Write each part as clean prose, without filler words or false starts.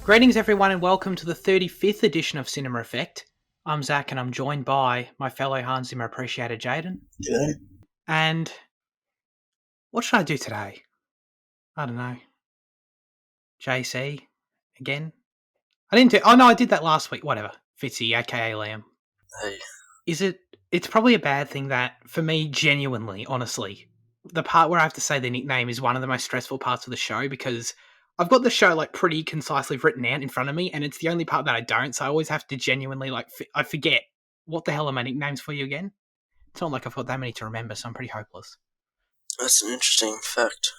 Greetings everyone and welcome to the 35th edition of Cinema Effect. I'm Zach and I'm joined by my fellow Hans Zimmer appreciator Jaden. G'day. And what should I do today? I don't know. JC again? I did that last week. Whatever. Fitzy, aka Liam. Hey. It's probably a bad thing that, for me, genuinely, honestly, the part where I have to say the nickname is one of the most stressful parts of the show because I've got the show like pretty concisely written out in front of me, and it's the only part that I don't. So I always have to genuinely I forget what the hell are my nicknames for you again. It's not like I've got that many to remember, so I'm pretty hopeless. That's an interesting fact.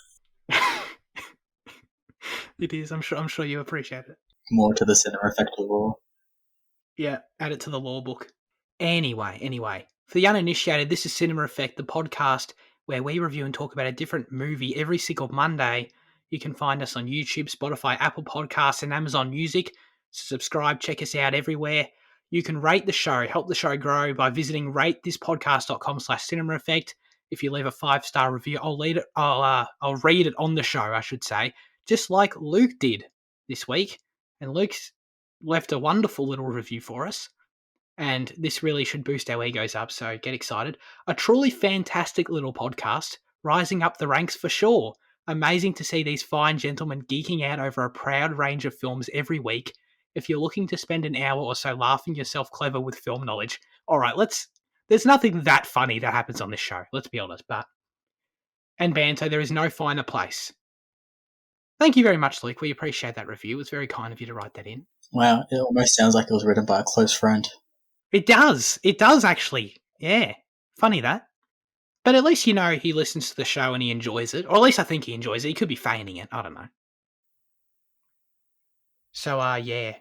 It is. I'm sure you appreciate it. More to the Cinema Effect lore. Yeah, add it to the lore book. Anyway, for the uninitiated, this is Cinema Effect, the podcast where we review and talk about a different movie every single Monday. You can find us on YouTube, Spotify, Apple Podcasts, and Amazon Music. So subscribe, check us out everywhere. You can rate the show, help the show grow by visiting ratethispodcast.com/cinema effect. If you leave a 5-star review, I'll read it on the show, I should say, just like Luke did this week. And Luke's left a wonderful little review for us. And this really should boost our egos up, so get excited. A truly fantastic little podcast, rising up the ranks for sure. Amazing to see these fine gentlemen geeking out over a proud range of films every week. If you're looking to spend an hour or so laughing yourself clever with film knowledge, alright, there's nothing that funny that happens on this show, let's be honest, and banter, there is no finer place. Thank you very much, Luke. We appreciate that review. It was very kind of you to write that in. Wow, it almost sounds like it was written by a close friend. It does actually. Yeah. Funny that. But at least you know he listens to the show and he enjoys it. Or at least I think he enjoys it. He could be feigning it. I don't know. So, yeah.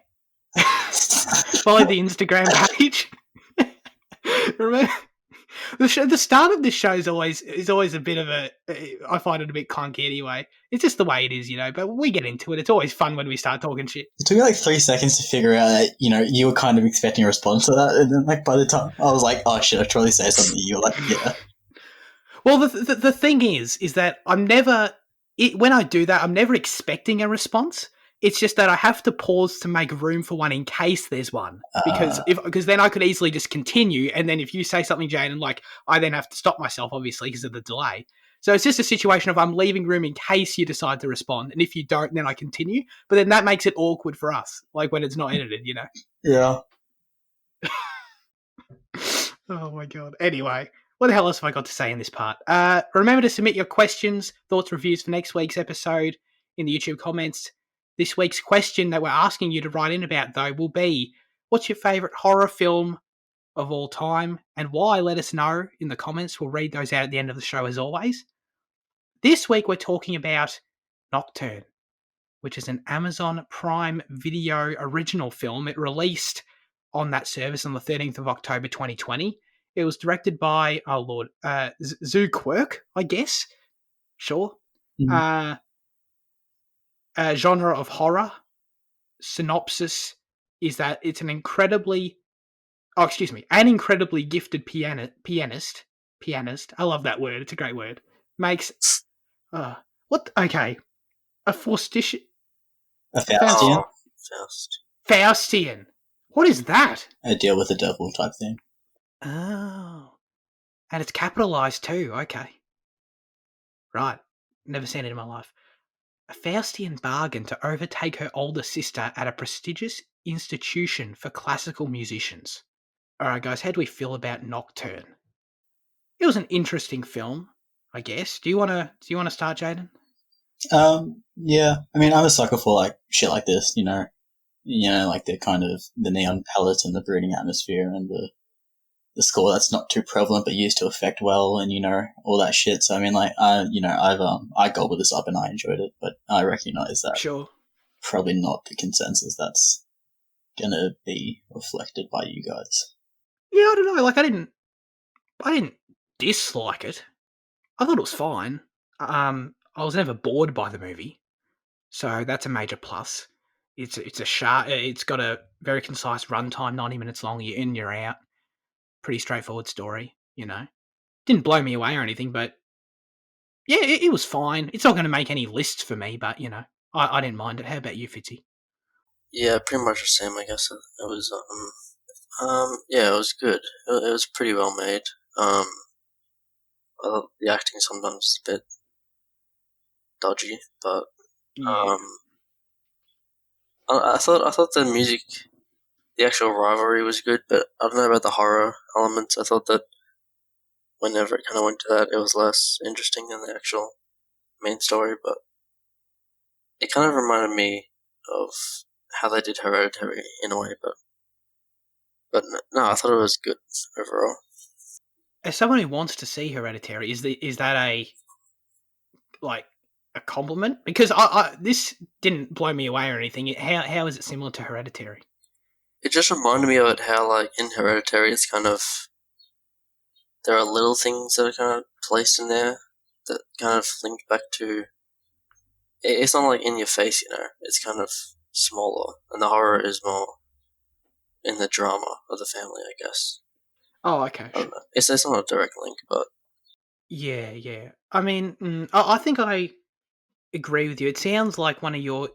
Follow the Instagram page. Remember, the start of this show is always a bit of I find it a bit clunky anyway. It's just the way it is, but we get into it. It's always fun when we start talking shit. It took me like 3 seconds to figure out that, you were kind of expecting a response to that. And then, by the time I was like, oh, shit, I truly say something. You were like, yeah. Well, the thing is that when I do that, I'm never expecting a response. It's just that I have to pause to make room for one in case there's one, because then I could easily just continue, and then if you say something, Jane, and I then have to stop myself, obviously, because of the delay. So it's just a situation of I'm leaving room in case you decide to respond, and if you don't, then I continue. But then that makes it awkward for us, when it's not edited, Yeah. Oh my god. Anyway. What the hell else have I got to say in this part? Remember to submit your questions, thoughts, reviews for next week's episode in the YouTube comments. This week's question that we're asking you to write in about, though, will be, what's your favourite horror film of all time and why? Let us know in the comments. We'll read those out at the end of the show, as always. This week, we're talking about Nocturne, which is an Amazon Prime Video original film. It released on that service on the 13th of October 2020. It was directed by, Zoo Quirk, I guess. Sure. Mm-hmm. Genre of horror. Synopsis is that it's an incredibly gifted pianist. I love that word. It's a great word. Makes, okay. A Faustian. Faustian. What is that? A deal with the devil type thing. Oh. And it's capitalized too. Okay. Right. Never seen it in my life. A Faustian bargain to overtake her older sister at a prestigious institution for classical musicians. Alright guys, how do we feel about Nocturne? It was an interesting film, I guess. Do you wanna start, Jaden? Yeah. I mean, I'm a sucker for shit like this, the kind of the neon palette and the brooding atmosphere and the score that's not too prevalent but used to affect well and, all that shit. So, I mean, I gobbled this up and I enjoyed it, but I recognize that sure, probably not the consensus that's going to be reflected by you guys. Yeah, I don't know. I didn't dislike it. I thought it was fine. I was never bored by the movie. So that's a major plus. It's got a very concise runtime, 90 minutes long, you're in, you're out. Pretty straightforward story, Didn't blow me away or anything, but yeah, it was fine. It's not going to make any lists for me, but, I didn't mind it. How about you, Fitzy? Yeah, pretty much the same. I guess it was. Yeah, it was good. It was pretty well made. Um, I thought the acting sometimes a bit dodgy, but Yeah. um, I thought the music, the actual rivalry was good, but I don't know about the horror elements. I thought that whenever it kind of went to that, it was less interesting than the actual main story. But it kind of reminded me of how they did Hereditary in a way. But no, I thought it was good overall. As someone who wants to see Hereditary, is that a like a compliment? Because this didn't blow me away or anything. How is it similar to Hereditary? It just reminded me of it how like in Hereditary, it's kind of there are little things that are kind of placed in there that kind of link back to. It's not like in your face, you know. It's kind of smaller, and the horror is more in the drama of the family, I guess. Oh, okay, I don't sure. know. It's not a direct link, but Yeah, yeah. I mean, I think I agree with you. It sounds like one of your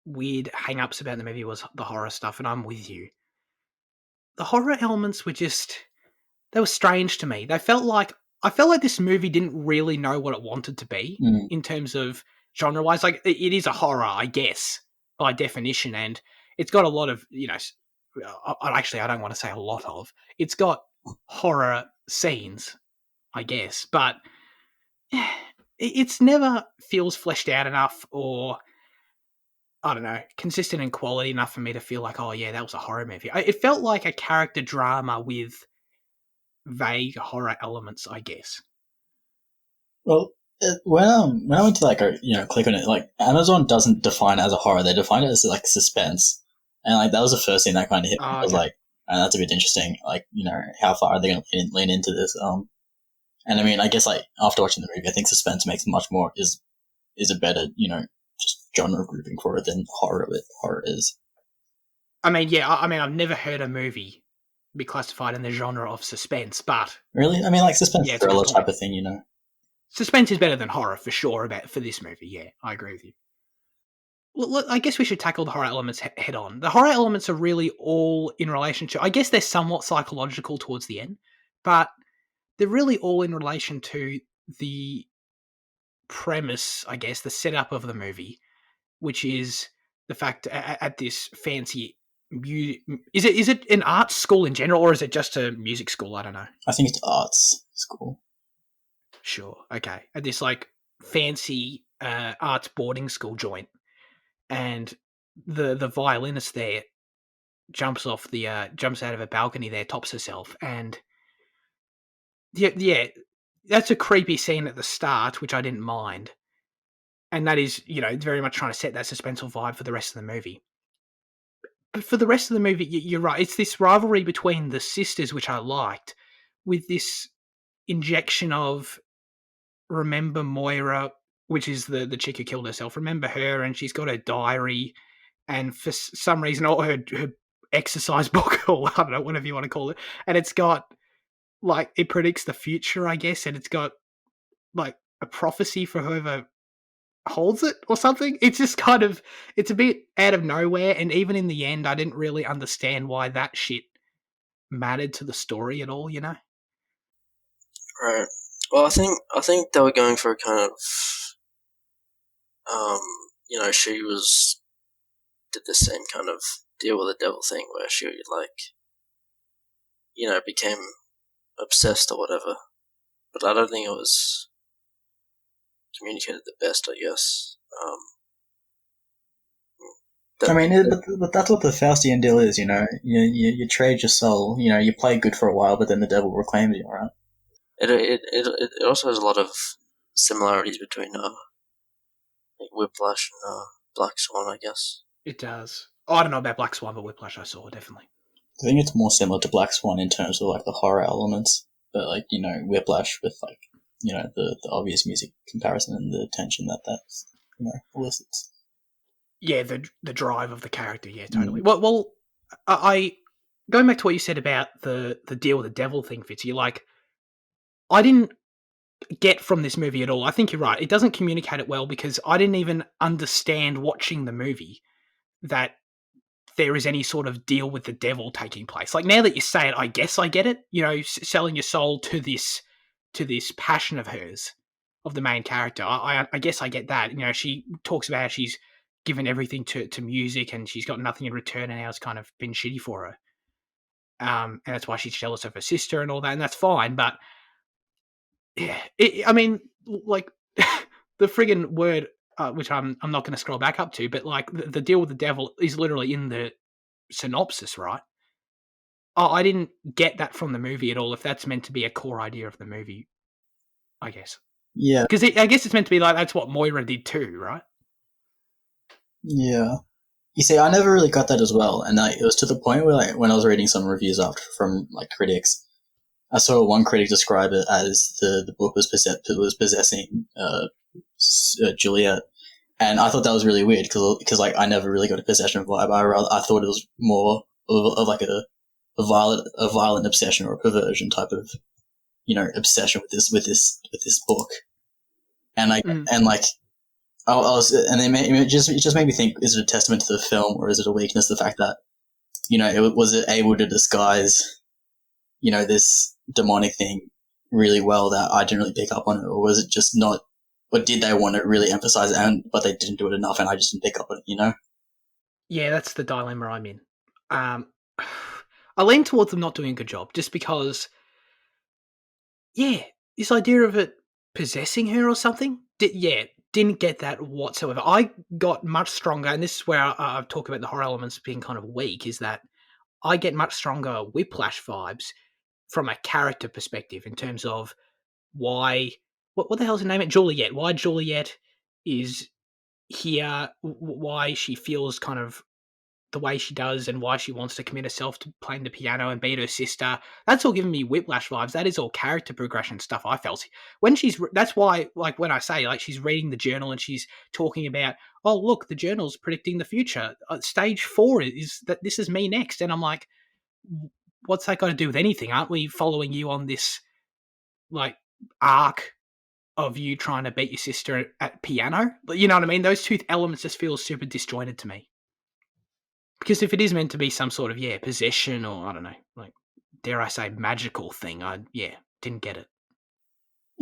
weird hang-ups about the movie was the horror stuff, and I'm with you. The horror elements were just they were strange to me. I felt like this movie didn't really know what it wanted to be Mm. in terms of genre wise. Like it is a horror, I guess, by definition, and it's got a lot of actually, I don't want to say a lot of. It's got horror scenes, I guess, but it's never feels fleshed out enough or I don't know, consistent in quality enough for me to feel like, oh yeah, that was a horror movie. It felt like a character drama with vague horror elements, I guess. Well, when I went to click on it, like Amazon doesn't define it as a horror; they define it as like suspense, and like that was the first thing that kind of hit me. Oh, I was okay. like, that's a bit interesting. Like, how far are they going to lean into this? And I mean, I guess like after watching the movie, I think suspense makes much more is a better just genre grouping for it than horror is. I mean, yeah, I mean, I've never heard a movie be classified in the genre of suspense, but Really, I mean, like suspense yeah, it's a good thriller type point. of thing. Suspense is better than horror for sure about for this movie. Yeah, I agree with you. Well, I guess we should tackle the horror elements head on. The horror elements are really all in relation to. I guess they're somewhat psychological towards the end, but they're really all in relation to the premise. I guess the setup of the movie, which is the fact at this fancy is it an art school in general or is it just a music school? I don't know. I think it's arts school. Sure. Okay. At this like fancy arts boarding school joint, and the violinist there jumps out of a balcony there, tops herself, and yeah, that's a creepy scene at the start, which I didn't mind, and that is very much trying to set that suspenseful vibe for the rest of the movie. But for the rest of the movie, you're right. It's this rivalry between the sisters, which I liked, with this injection of remember Moira, which is the chick who killed herself. Remember her, and she's got her diary, and for some reason, or her exercise book, or I don't know, whatever you want to call it, and it's got like it predicts the future, I guess, and it's got like a prophecy for whoever holds it or something. It's just kind of it's a bit out of nowhere, and even in the end, I didn't really understand why that shit mattered to the story at all. right. Well, I think they were going for a kind of um, she was did the same kind of deal with the devil thing where she like became obsessed or whatever. But I don't think it was communicated the best, I guess. I That mean, but that's what the Faustian deal is. You trade your soul. You play good for a while, but then the devil reclaims you. Right? it also has a lot of similarities between like Whiplash and Black Swan, I guess. It does. Oh, I don't know about Black Swan, but Whiplash I saw definitely. I think it's more similar to Black Swan in terms of like the horror elements, but like Whiplash with like the obvious music comparison and the tension that elicits. Yeah, the drive of the character. Yeah, totally. Mm. Well, I going back to what you said about the deal with the devil thing, Fitzy. Like, I didn't get from this movie at all. I think you're right. It doesn't communicate it well because I didn't even understand watching the movie that there is any sort of deal with the devil taking place. Like, now that you say it, I guess I get it. You know, selling your soul to this passion of hers, of the main character. I guess I get that. You know, she talks about how she's given everything to music and she's got nothing in return, and how it's kind of been shitty for her. And that's why she's jealous of her sister and all that, and that's fine. But yeah, I mean, like the friggin' word, which I'm not going to scroll back up to, but like the deal with the devil is literally in the synopsis, right? Oh, I didn't get that from the movie at all. If that's meant to be a core idea of the movie, I guess. Yeah, Because I guess it's meant to be like that's what Moira did too, right? yeah. You see, I never really got that as well, and it was to the point where, like, when I was reading some reviews after from like critics, I saw one critic describe it as the book was possessing Juliet, and I thought that was really weird because like I never really got a possession vibe. I thought it was more of like a violent obsession or a perversion type of, you know, obsession with this book, and like I was, and it just made me think: is it a testament to the film, or is it a weakness? The fact that, you know, was it able to disguise, you know, this demonic thing really well that I didn't really pick up on it, or was it just not? Or did they want to really emphasize it, but they didn't do it enough, and I just didn't pick up on it? You know? Yeah, that's the dilemma I'm in. I lean towards them not doing a good job, just because. Yeah, this idea of it possessing her or something. Didn't get that whatsoever. I got much stronger, and this is where I've talked about the horror elements being kind of weak. Is that I get much stronger Whiplash vibes from a character perspective in terms of why. What the hell's her name? Juliet. Why Juliet is here? Why she feels kind of the way she does, and why she wants to commit herself to playing the piano and being her sister. That's all giving me Whiplash vibes. That is all character progression stuff I felt. When that's why, like, when I say, like, she's reading the journal and she's talking about, oh, look, the journal's predicting the future. Stage 4 is that this is me next. And I'm like, what's that got to do with anything? Aren't we following you on this, like, arc of you trying to beat your sister at piano? You know what I mean? Those two elements just feel super disjointed to me. Because if it is meant to be some sort of, possession, or I don't know, like, dare I say, magical thing, I didn't get it.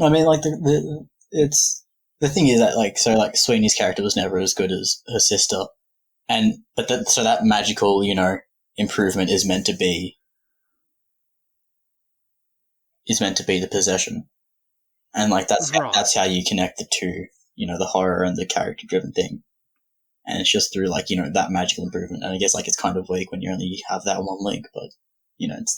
I mean, like it's the thing is that like Sweeney's character was never as good as her sister, so that magical, you know, improvement is meant to be the possession, and like that's Right. that's how you connect the two, you know, the horror and the character driven thing. And it's just through, like, you know, that magical improvement. And I guess, like, it's kind of weak when you only have that one link, but, you know, it's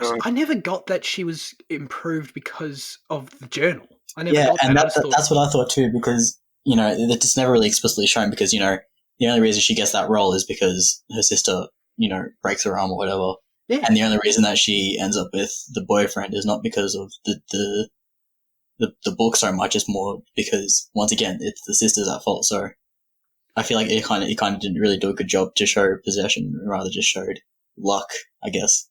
there. I never got that she was improved because of the journal. I never Yeah, got that. and that's what I thought too, because, you know, it's never really explicitly shown, because, you know, the only reason she gets that role is because her sister, you know, breaks her arm or whatever. Yeah. And the only reason that she ends up with the boyfriend is not because of the book so much, it's more because, once again, it's the sister's at fault, so I feel like it kind of didn't really do a good job to show possession, rather just showed luck, I guess.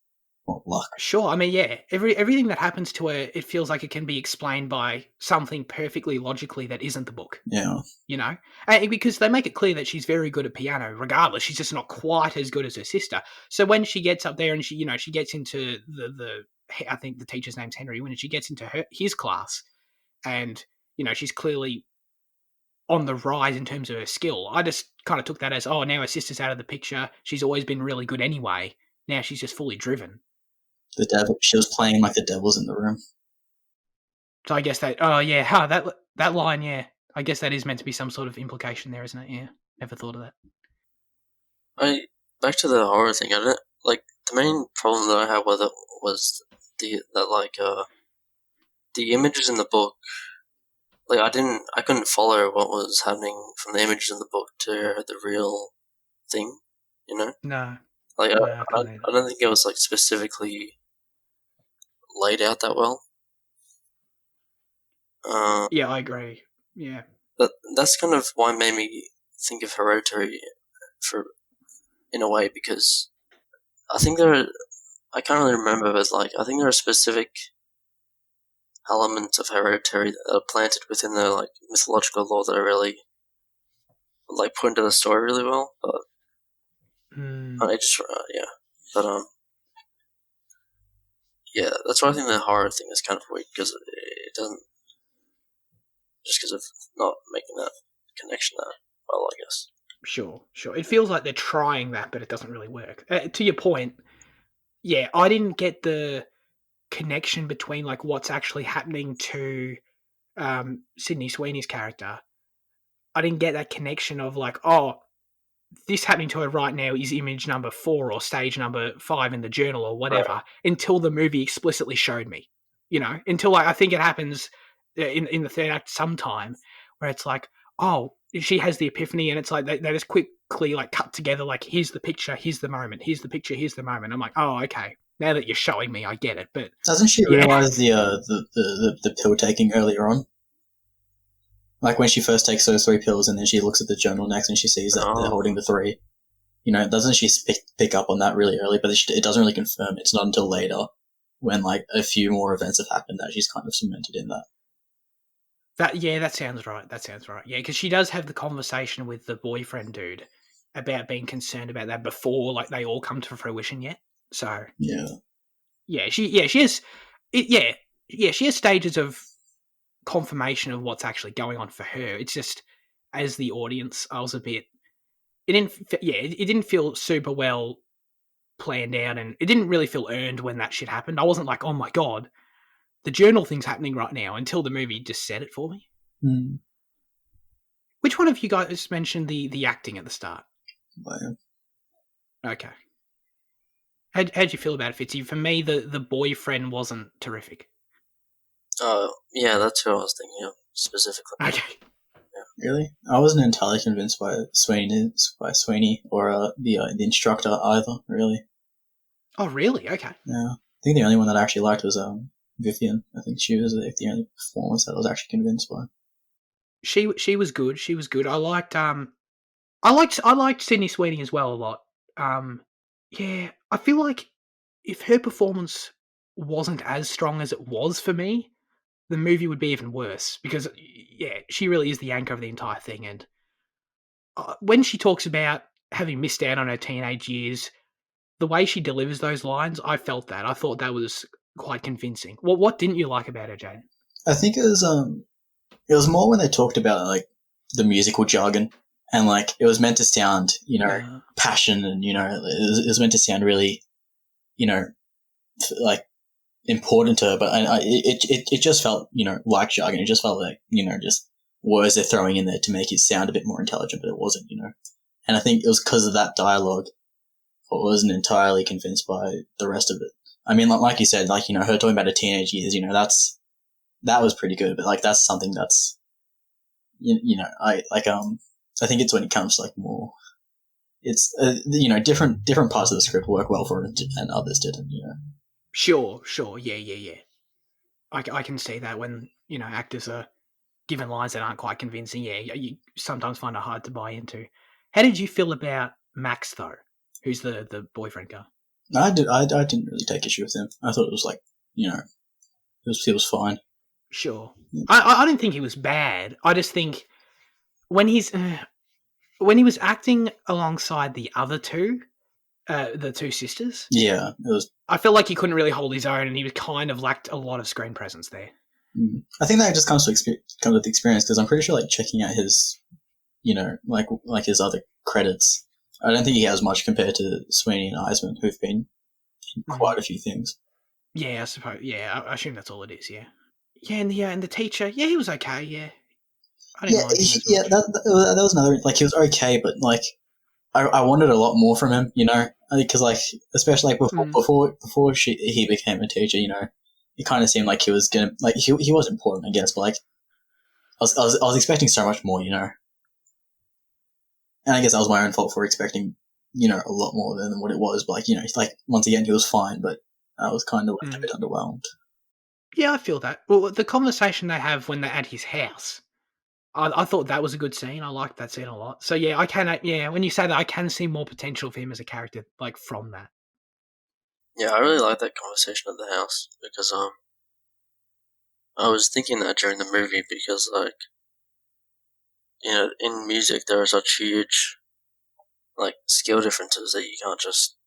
Well, luck. Sure. I mean, yeah, everything that happens to her, it feels like it can be explained by something perfectly logically that isn't the book. Yeah. You know? And because they make it clear that she's very good at piano, regardless. She's just not quite as good as her sister. So when she gets up there and she gets into the I think the teacher's name's Henry, when she gets into his class, and, she's clearly on the rise in terms of her skill. I just kind of took that as, oh, now her sister's out of the picture. She's always been really good anyway. Now she's just fully driven. The devil. She was playing like the devil's in the room. So I guess that, that line, yeah. I guess that is meant to be some sort of implication there, isn't it? Yeah. Never thought of that. Back to the horror thing. I don't like the main problem that I had with it was the images in the book. Like I couldn't follow what was happening from the images in the book to the real thing. You know? No. Like No, I I don't think it was like specifically laid out that well. Yeah, I agree. Yeah. That's kind of why it made me think of Hereditary in a way, because I think I can't really remember, but like I think there are specific elements of Hereditary that are planted within the like mythological lore that are really like put into the story really well. But I just but yeah, that's why I think the horror thing is kind of weak because it doesn't just because of not making that connection that well, I guess. Sure. It feels like they're trying that, but it doesn't really work. To your point, yeah, I didn't get the connection between like what's actually happening to Sydney Sweeney's character. I didn't get that connection of like, oh, this happening to her right now is image number 4 or stage number 5 in the journal or whatever, Right. until the movie explicitly showed me. Until like I think it happens in the third act sometime where it's like, oh, she has the epiphany, and it's like they just quickly like cut together like, here's the picture, here's the moment, here's the picture, here's the moment. I'm like, oh, okay. Now that you're showing me, I get it. But Doesn't she yeah, realize the pill taking earlier on? Like when she first takes those 3 pills, and then she looks at the journal next, and she sees that they're holding the 3. Doesn't she pick up on that really early? But it doesn't really confirm. It's not until later, when like a few more events have happened, that she's kind of cemented in that. that sounds right. Yeah, because she does have the conversation with the boyfriend dude about being concerned about that before like they all come to fruition yet. So Yeah. she has she has stages of confirmation of what's actually going on for her. It's just as the audience, I was a bit. It didn't feel super well planned out, and it didn't really feel earned when that shit happened. I wasn't like, oh my god, the journal thing's happening right now, until the movie just said it for me. Mm. Which one of you guys mentioned the acting at the start? Wow. Okay. How'd you feel about it, Fitzy? For me, the boyfriend wasn't terrific. Yeah, that's who I was thinking of specifically. Okay. Really? I wasn't entirely convinced by Sweeney or the instructor either. Really. Oh, really? Okay. Yeah. I think the only one that I actually liked was Vivian. I think she was the only performance that I was actually convinced by. She was good. She was good. I liked Sydney Sweeney as well a lot. Yeah, I feel like if her performance wasn't as strong as it was for me, the movie would be even worse, because yeah, she really is the anchor of the entire thing. And when she talks about having missed out on her teenage years, the way she delivers those lines, I felt that. I thought that was quite convincing. What didn't you like about her, Jane? I think it was more when they talked about like the musical jargon, and like it was meant to sound passion, and it was meant to sound really like important to her, but it just felt like jargon. It just felt like just words they're throwing in there to make it sound a bit more intelligent, but it wasn't. And I think it was because of that dialogue I wasn't entirely convinced by the rest of it. I mean, like you said, like her talking about her teenage years, that was pretty good, but like that's something that's I think it's when it comes to like more, it's different parts of the script work well for it and others didn't. Sure, yeah. I can see that when actors are given lines that aren't quite convincing. Yeah, you sometimes find it hard to buy into. How did you feel about Max though, who's the boyfriend guy? I didn't really take issue with him. I thought it was like he was fine. Sure, I didn't think he was bad. I just think when he was acting alongside the other two, the two sisters, yeah, it was. I felt like he couldn't really hold his own, and he kind of lacked a lot of screen presence there. I think that just comes with experience, because I'm pretty sure like checking out his, like his other credits, I don't think he has much compared to Sweeney and Eisman, who've been in quite a few things. Yeah, I suppose. Yeah, I assume that's all it is. Yeah, and the teacher. Yeah, he was okay. Yeah, I didn't mind him as much. That was another. Like he was okay, but like I wanted a lot more from him. Because like especially like before he became a teacher, it kind of seemed like he was gonna like he was important, I guess, but like I was expecting so much more, and I guess that was my own fault for expecting a lot more than what it was. But like like once again he was fine, but I was kind of like a bit underwhelmed. Yeah, I feel that. Well, the conversation they have when they're at his house, I thought that was a good scene. I liked that scene a lot. So yeah, I can. Yeah, when you say that, I can see more potential for him as a character, like from that. Yeah, I really like that conversation at the house because I was thinking that during the movie because like in music there are such huge like skill differences that you can't just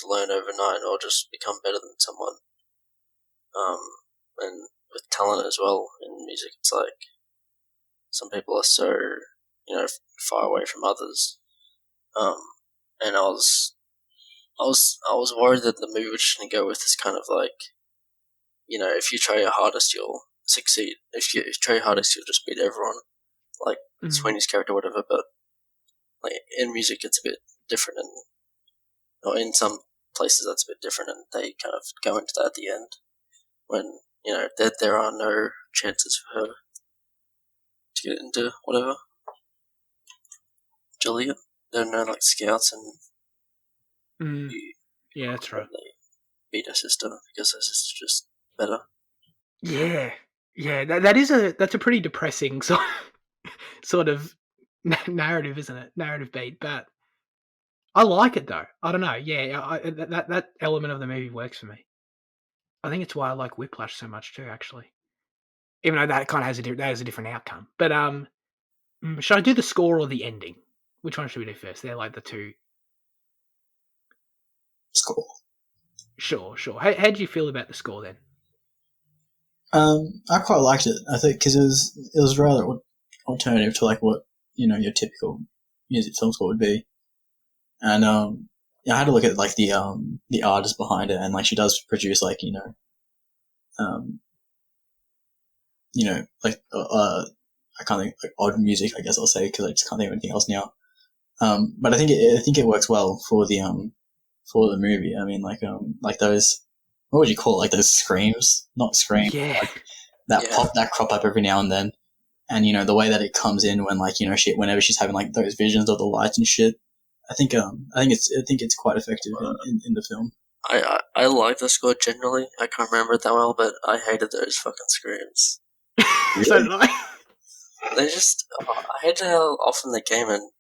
learn overnight or just become better than someone. And with talent as well in music, it's like some people are so far away from others. And I was worried that the movie was just gonna go with this kind of like, if you try your hardest, you'll succeed. If you try your hardest, you'll just beat everyone, like Sweeney's character, or whatever. But like in music, it's a bit different, or in some places that's a bit different, and they kind of go into that at the end when there are no chances for her to get into whatever. Juliet, there are no like scouts, and yeah, that's right. They beat her sister because her sister's just better. Yeah. That's a pretty depressing sort of narrative, isn't it? Narrative beat, but I like it though. I don't know. Yeah, that element of the movie works for me. I think it's why I like Whiplash so much too, actually. Even though that kind of has a different outcome. But should I do the score or the ending? Which one should we do first? They're like the two. Score. Sure. How did you feel about the score then? I quite liked it. I think because it was rather alternative to like what your typical music film score would be, and I had to look at like the artist behind it, and like she does produce like like I can't think like odd music, I guess I'll say, because I just can't think of anything else now. But I think it works well for the movie. I mean, like those, what would you call it? Like those screams, not screams, Yeah. like that crop up every now and then, and the way that it comes in when like whenever she's having like those visions of the lights and shit. I think it's quite effective in the film. I like the score generally. I can't remember it that well, but I hated those fucking screams. Really? So did I. They just, I hated how often they came in.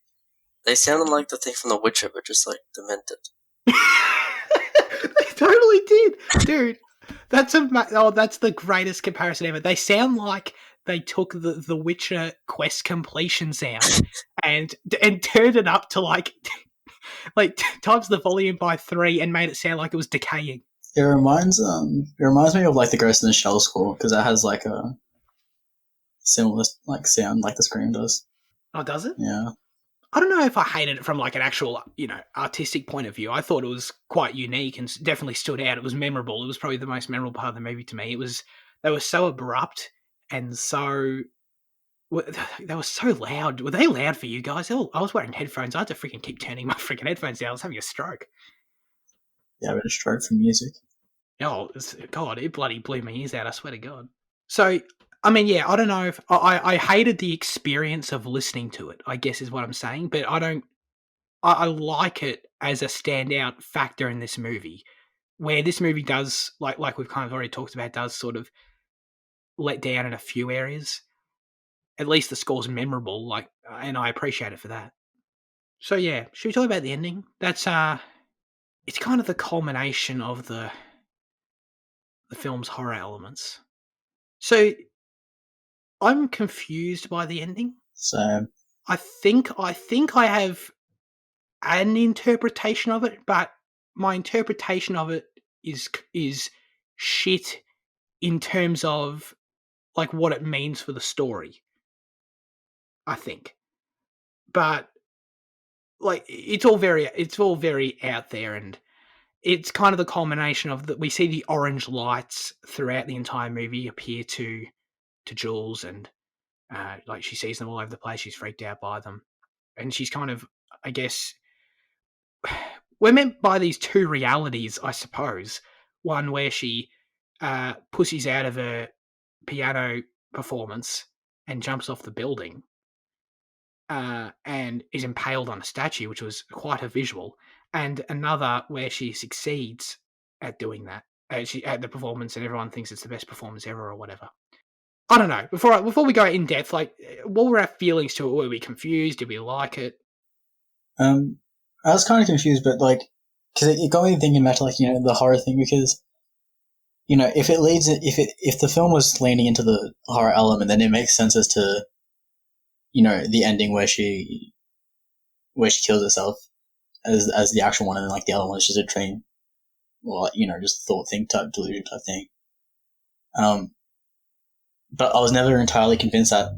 They sounded like the thing from The Witcher, but just like demented. They totally did, dude. That's the greatest comparison ever. They sound like they took the Witcher quest completion sound and turned it up to like times the volume by 3 and made it sound like it was decaying. It reminds me of like the Ghost in the Shell score, because it has like a similar like sound like the Scream does. Oh, does it? Yeah. I don't know if I hated it from like an actual, artistic point of view. I thought it was quite unique and definitely stood out. It was memorable. It was probably the most memorable part of the movie to me. They were so abrupt and they were so loud. Were they loud for you guys? I was wearing headphones. I had to freaking keep turning my freaking headphones down. I was having a stroke. Yeah, I had a stroke from music. Oh, God, it bloody blew my ears out. I swear to God. So, I mean, yeah, I don't know if I hated the experience of listening to it, I guess is what I'm saying, but I like it as a standout factor in this movie, where this movie does, like we've kind of already talked about, does sort of let down in a few areas. At least the score's memorable, and I appreciate it for that. So yeah, should we talk about the ending? That's it's kind of the culmination of the film's horror elements. So I'm confused by the ending. So I think I have an interpretation of it, but my interpretation of it is shit in terms of like what it means for the story. I think, but like it's all very out there, and it's kind of the culmination of that. We see the orange lights throughout the entire movie appear to Jules, and like she sees them all over the place. She's freaked out by them, and she's kind of, I guess, we're meant by these two realities, I suppose. One where she pussies out of her piano performance and jumps off the building, and is impaled on a statue, which was quite a visual, and another where she succeeds at doing that. At the performance, and everyone thinks it's the best performance ever, or whatever. I don't know. Before we go in depth, like, what were our feelings to it? Were we confused? Did we like it? I was kind of confused, but like, because it got me thinking back to like the horror thing, because if the film was leaning into the horror element, then it makes sense as to the ending where she kills herself. as the actual one, and then like the other one is just a dream, or like, just thought thing type delusion type thing. But I was never entirely convinced that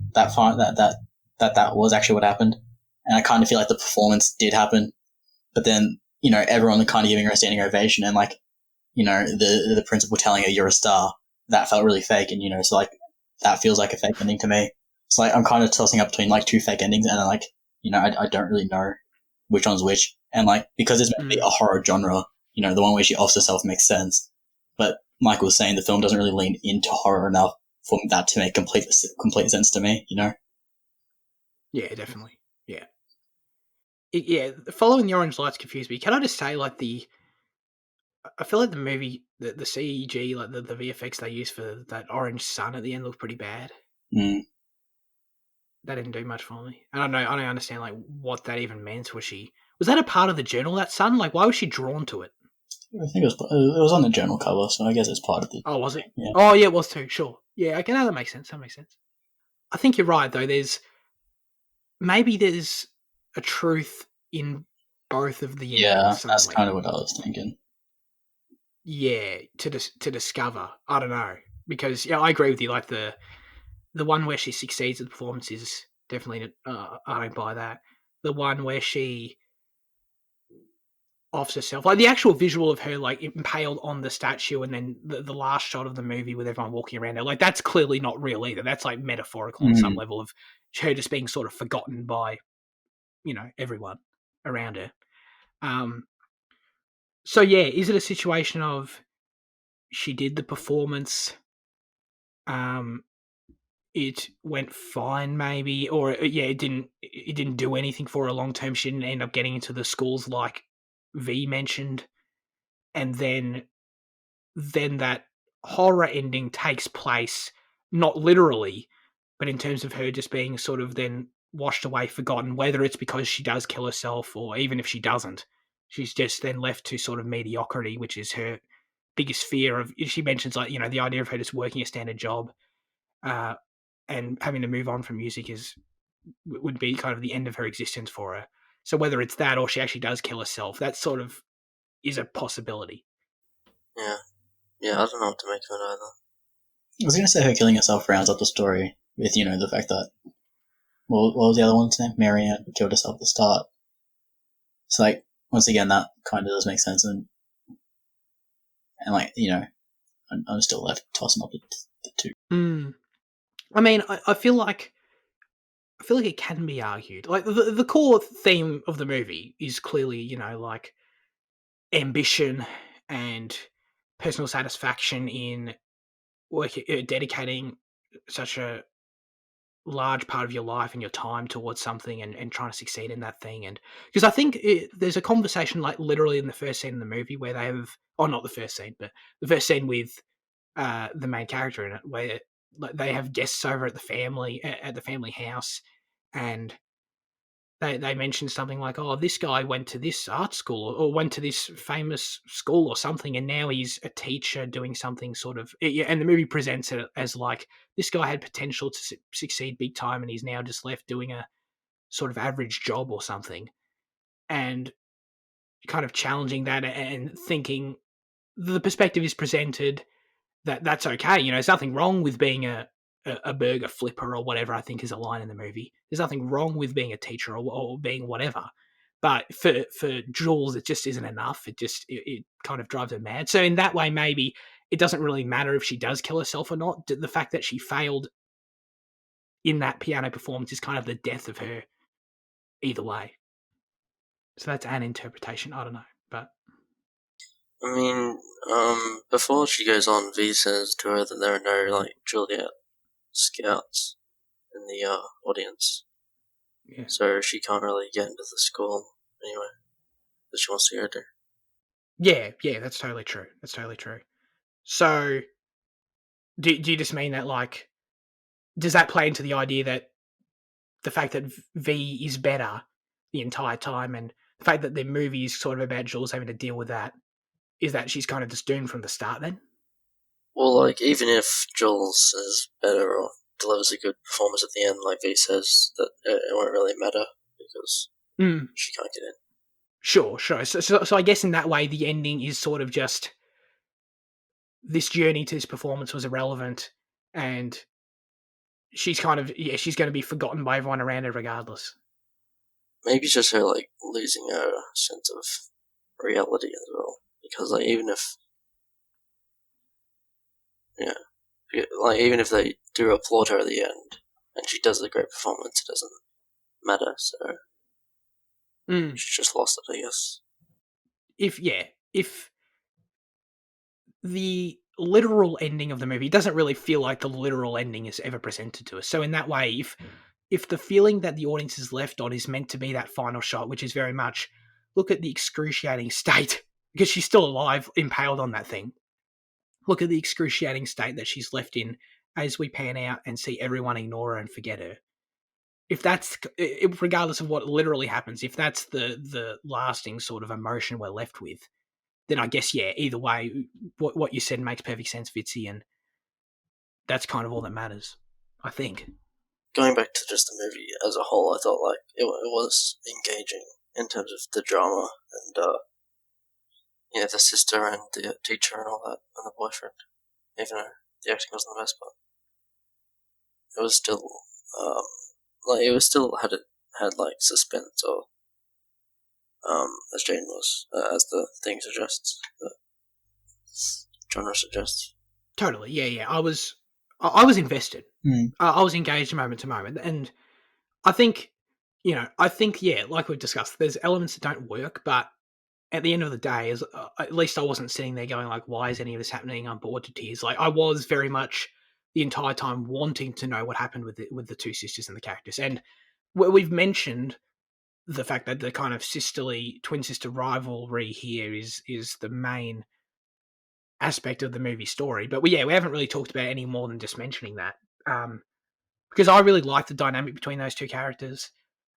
was actually what happened, and I kind of feel like the performance did happen, but then everyone kind of giving her a standing ovation, and like the principal telling her you're a star, that felt really fake, and so like that feels like a fake ending to me. So like I'm kind of tossing up between like two fake endings, and then like I don't really know which one's which, and like because it's meant to be a horror genre, the one where she offs herself makes sense, but Mike was saying the film doesn't really lean into horror enough for that to make complete sense to me, Yeah, definitely. Yeah. Following the orange lights confused me. Can I just say, like, I feel like the movie, the CG, like the VFX they use for that orange sun at the end looked pretty bad. Mm. That didn't do much for me. And I don't understand, like, what that even meant. Was that a part of the journal, that sun? Like, why was she drawn to it? I think it was on the journal cover, so I guess it's part of the... Oh, was it? Yeah. Oh, yeah, it was too, sure. Yeah, okay, no, that makes sense. I think you're right, though. Maybe there's a truth in both of the endings. Yeah, suddenly. that's kind of what I was thinking. Yeah, to discover. I don't know, because I agree with you. Like the one where she succeeds at the performance is definitely I don't buy that. The one where she offs herself, like the actual visual of her like impaled on the statue, and then the last shot of the movie with everyone walking around her, like that's clearly not real either. That's like metaphorical on some level of her just being sort of forgotten by everyone around her. So yeah, is it a situation of she did the performance, it went fine maybe, or it didn't do anything for her long term. She didn't end up getting into the schools like V mentioned, and then that horror ending takes place, not literally, but in terms of her just being sort of then washed away, forgotten, whether it's because she does kill herself or even if she doesn't, she's just then left to sort of mediocrity, which is her biggest fear of. She mentions like the idea of her just working a standard job, and having to move on from music would be kind of the end of her existence for her. So whether it's that or she actually does kill herself, that sort of is a possibility. Yeah, I don't know what to make of it either. I was going to say her killing herself rounds up the story with the fact that what was the other one's name? Marianne killed herself at the start. So like once again that kind of does make sense, and like I'm still left tossing up the two. I mean, I feel like it can be argued. Like the core theme of the movie is clearly, like ambition and personal satisfaction in dedicating such a large part of your life and your time towards something and trying to succeed in that thing. And because I think there's a conversation like literally in the first scene in the movie where they have, oh, not the first scene, but the first scene with the main character in it, where they have guests over at the family house, and they mention something like, oh, this guy went to this art school or went to this famous school or something, and now he's a teacher doing something sort of, and the movie presents it as like this guy had potential to succeed big time and he's now just left doing a sort of average job or something, and kind of challenging that and thinking the perspective is presented that's okay. There's nothing wrong with being a burger flipper or whatever, I think is a line in the movie. There's nothing wrong with being a teacher or being whatever. But for Jules, it just isn't enough. It kind of drives her mad. So in that way, maybe it doesn't really matter if she does kill herself or not. The fact that she failed in that piano performance is kind of the death of her either way. So that's an interpretation. I don't know. But I mean, before she goes on, V says to her that there are no, like, Juliet scouts in the audience. yeah. So she can't really get into the school anyway that she wants to go to. Yeah, that's totally true. So do you just mean that, like, does that play into the idea that the fact that V is better the entire time, and the fact that the movie is sort of about Jules having to deal with that, is that she's kind of just doomed from the start then? Well, like, even if Jules is better or delivers a good performance at the end, like V says, that it won't really matter because she can't get in. Sure. So I guess in that way, the ending is sort of just this journey to this performance was irrelevant, and she's kind of she's going to be forgotten by everyone around her regardless. Maybe it's just her like losing her sense of reality as well, because like even if even if they do applaud her at the end and she does a great performance, it doesn't matter. So she's just lost it, I guess. If the literal ending of the movie doesn't really feel like the literal ending is ever presented to us. So in that way, if the feeling that the audience is left on is meant to be that final shot, which is very much look at the excruciating state because she's still alive, impaled on that thing. Look at the excruciating state that she's left in as we pan out and see everyone ignore her and forget her. If that's, regardless of what literally happens, if that's the lasting sort of emotion we're left with, then I guess, either way, what you said makes perfect sense, Fitzy, and that's kind of all that matters, I think. Going back to just the movie as a whole, I thought like it was engaging in terms of the drama and the sister and the teacher and all that, and the boyfriend, even though the acting wasn't the best part. It was still had like suspense, or as Jane was, as the thing suggests, the genre suggests. Totally, yeah. I was invested. I was engaged moment to moment, and I think, like we've discussed, there's elements that don't work, but at the end of the day, at least I wasn't sitting there going like, why is any of this happening? I'm bored to tears. Like, I was very much the entire time wanting to know what happened with the two sisters and the characters. And we've mentioned the fact that the kind of twin sister rivalry here is the main aspect of the movie story. But we haven't really talked about any more than just mentioning that. Because I really like the dynamic between those two characters.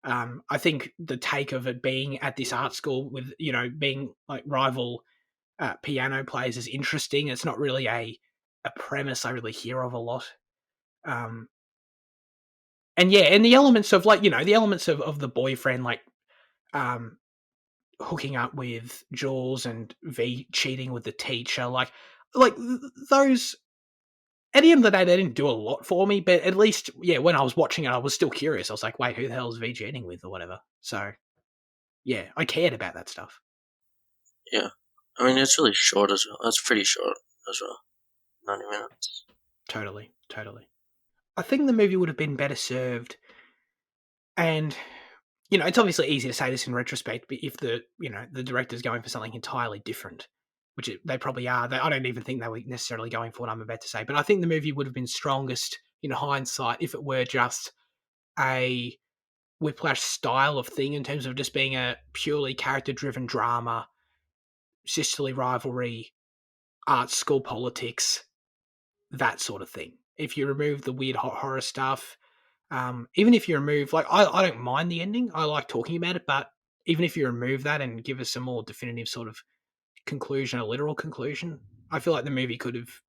I think the take of it being at this art school with, being like rival piano players is interesting. It's not really a premise I really hear of a lot. And the elements of the elements of the boyfriend, like hooking up with Jules and V cheating with the teacher, like those. At the end of the day, they didn't do a lot for me, but at least, when I was watching it, I was still curious. I was like, wait, who the hell is V cheating with or whatever? So, I cared about that stuff. Yeah. I mean, it's really short as well. It's pretty short as well. 90 minutes. Totally. I think the movie would have been better served, and, it's obviously easy to say this in retrospect, but if the director's going for something entirely different, which they probably are. I don't even think they were necessarily going for what I'm about to say. But I think the movie would have been strongest in hindsight if it were just a Whiplash style of thing in terms of just being a purely character-driven drama, sisterly rivalry, art school politics, that sort of thing. If you remove the weird horror stuff, even if you remove, I don't mind the ending. I like talking about it, but even if you remove that and give us a more definitive sort of conclusion, a literal conclusion, I feel like the movie could have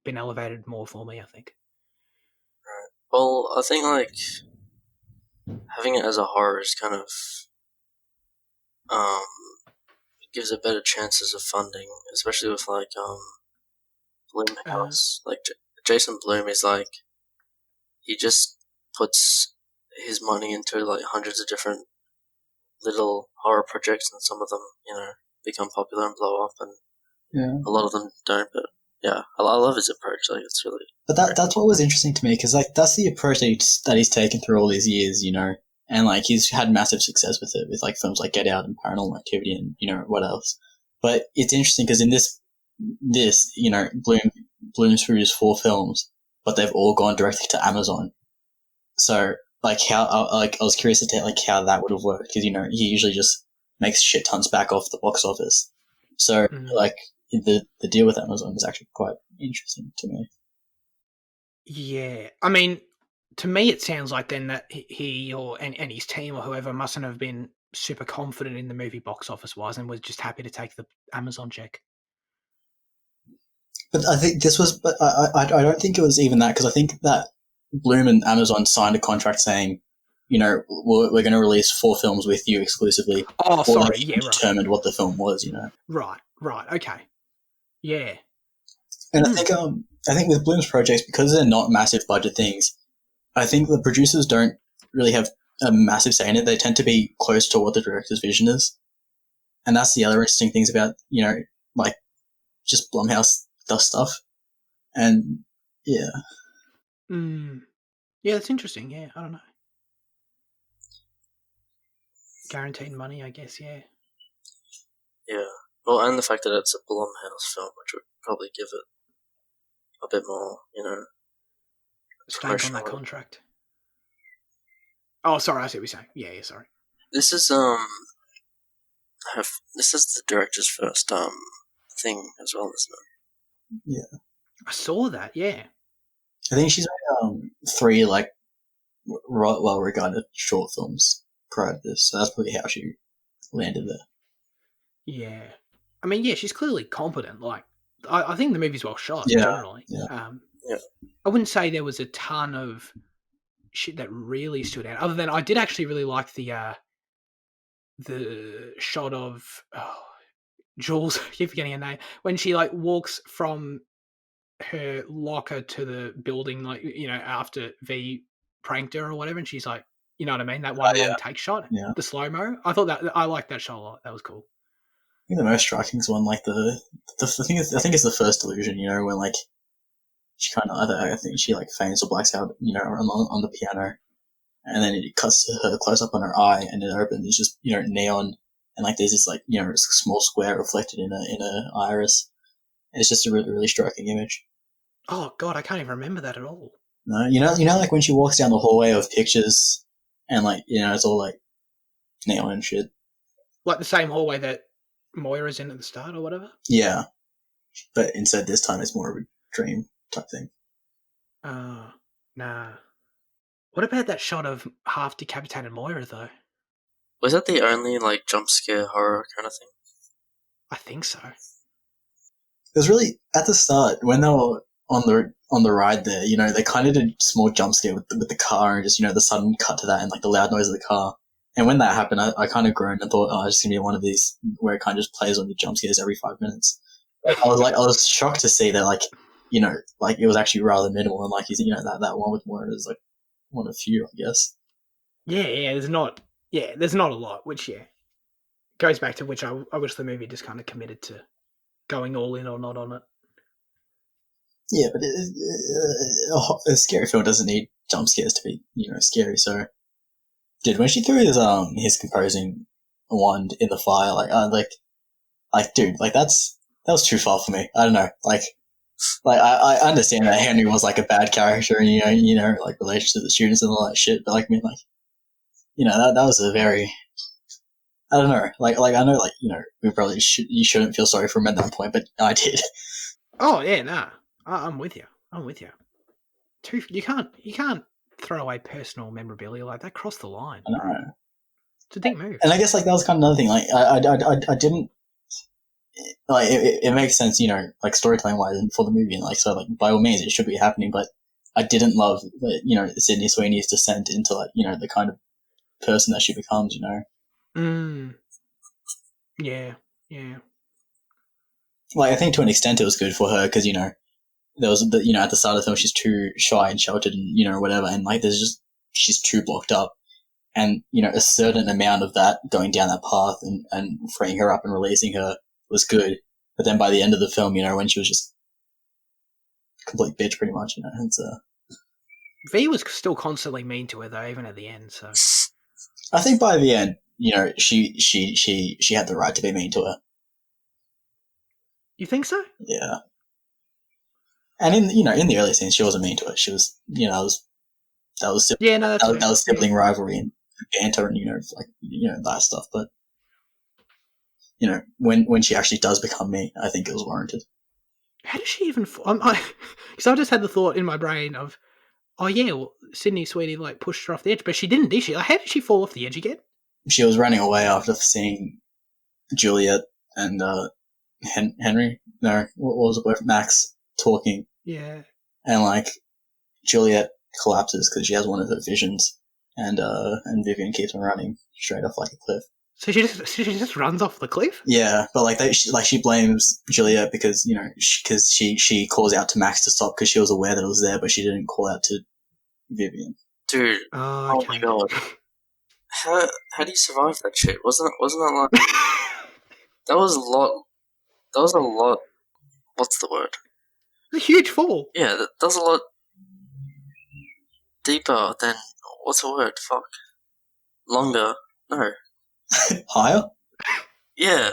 been elevated more for me, I think. Right. Well, I think like having it as a horror is kind of gives it better chances of funding, especially with like Blumhouse. Like Jason Blum is like, he just puts his money into like hundreds of different little horror projects, and some of them, become popular and blow up, and a lot of them don't. But I love his approach. Like, it's really. But that's what was interesting to me, because like that's the approach that he's taken through all these years, and like he's had massive success with it, with like films like Get Out and Paranormal Activity, and what else. But it's interesting because in this Bloom's through his 4 films, but they've all gone directly to Amazon. So like how I was curious to like how that would have worked, because he usually just makes shit tons back off the box office. So like the deal with Amazon is actually quite interesting to me. Yeah, I mean, to me it sounds like then that he and his team or whoever mustn't have been super confident in the movie box office wise and was just happy to take the Amazon check. But I think this was, I don't think it was even that, because I think that Bloom and Amazon signed a contract saying we're going to release 4 films with you exclusively. Oh, or sorry. they Yeah, right. determined what the film was, Right. Okay. Yeah. And I think with Bloom's projects, because they're not massive budget things, I think the producers don't really have a massive say in it. They tend to be close to what the director's vision is. And that's the other interesting things about, like just Blumhouse does stuff. And yeah. Yeah, that's interesting. Yeah, I don't know. Guaranteed money, I guess, yeah. Yeah. Well, and the fact that it's a Blumhouse film, which would probably give it a bit more, Stamp on that contract. Oh, sorry, I see what you're saying. Yeah, sorry. This is this is the director's first thing as well, isn't it? Yeah. I saw that, yeah. I think she's made 3 like well regarded short films prior to this, so that's probably how she landed there. Yeah. I mean, yeah, she's clearly competent. Like, I think the movie's well shot, Yeah. generally. Yeah. I wouldn't say there was a ton of shit that really stood out, other than I did actually really like the shot of Jules, I keep forgetting her name, when she like walks from her locker to the building, like, after V pranked her or whatever, and she's like, you know what I mean, that one long take shot, the slow-mo. I liked that shot a lot. That was cool. I think the most striking is one, like the thing is, I think it's the first illusion, when like she kind of, I think she like faints or blacks out, on the piano, and then it cuts to her close up on her eye, and it opens. It's just neon, and like there's this like small square reflected in a iris. It's just a really, really striking image. Oh god, I can't even remember that at all. No, like when she walks down the hallway of pictures, and like it's all like neon and shit. Like the same hallway that Moira's in at the start or whatever? Yeah. But instead this time it's more of a dream type thing. Nah. What about that shot of half decapitated Moira though? Was that the only like jump scare horror kind of thing? I think so. It was really at the start when they were on the ride there, they kind of did a small jump scare with the car and just the sudden cut to that and like the loud noise of the car. And when that happened, I kind of groaned and thought, oh, it's gonna be one of these where it kind of just plays on the jump scares every 5 minutes. I was shocked to see that, like, like it was actually rather minimal, and like that one with Moira is like one of few, I guess. Yeah, there's not a lot, which goes back to which I wish the movie just kind of committed to going all in or not on it. Yeah, but a scary film doesn't need jump scares to be scary. So, when she threw his composing wand in the fire, dude, like that was too far for me. I don't know, like I understand that Henry was like a bad character and like relation to the students and all that shit, but like I mean, like that was a very, I don't know, like I know, like we probably you shouldn't feel sorry for him at that point, but I did. Oh yeah, nah, I'm with you. You can't throw away personal memorabilia like that. Cross the line. I know. It's a dick move. And I guess like that was kind of another thing. Like I didn't like it makes sense, like storytelling wise and for the movie, and like so like by all means it should be happening. But I didn't love Sydney Sweeney's descent into like the kind of person that she becomes. Yeah. Like I think to an extent it was good for her because there was at the start of the film she's too shy and sheltered and whatever, and like she's too blocked up, and a certain amount of that going down that path and freeing her up and releasing her was good. But then by the end of the film, when she was just a complete bitch pretty much, it's V was still constantly mean to her though, even at the end. So I think by the end, she had the right to be mean to her. You think so? Yeah. And in the early scenes, she wasn't mean to her. She was, that was sibling rivalry and banter and that stuff. But when she actually does become mean, I think it was warranted. How does she even? Because I just had the thought in my brain of, oh yeah, well, Sydney Sweeney like pushed her off the edge, but she didn't, did she? Like, how did she fall off the edge again? She was running away after seeing Juliet and Henry. No, what was it? With Max talking. Yeah. And like Juliet collapses because she has one of her visions, and Vivian keeps on running straight off like a cliff. So she just runs off the cliff? Yeah, but she blames Juliet because because she calls out to Max to stop because she was aware that it was there, but she didn't call out to Vivian. Dude, Oh, okay. my god. How do you survive that shit? Wasn't that like that was a lot what's the word? A huge fall. Yeah, that was a lot deeper than what's the word? Fuck. Longer. No. Higher? Yeah.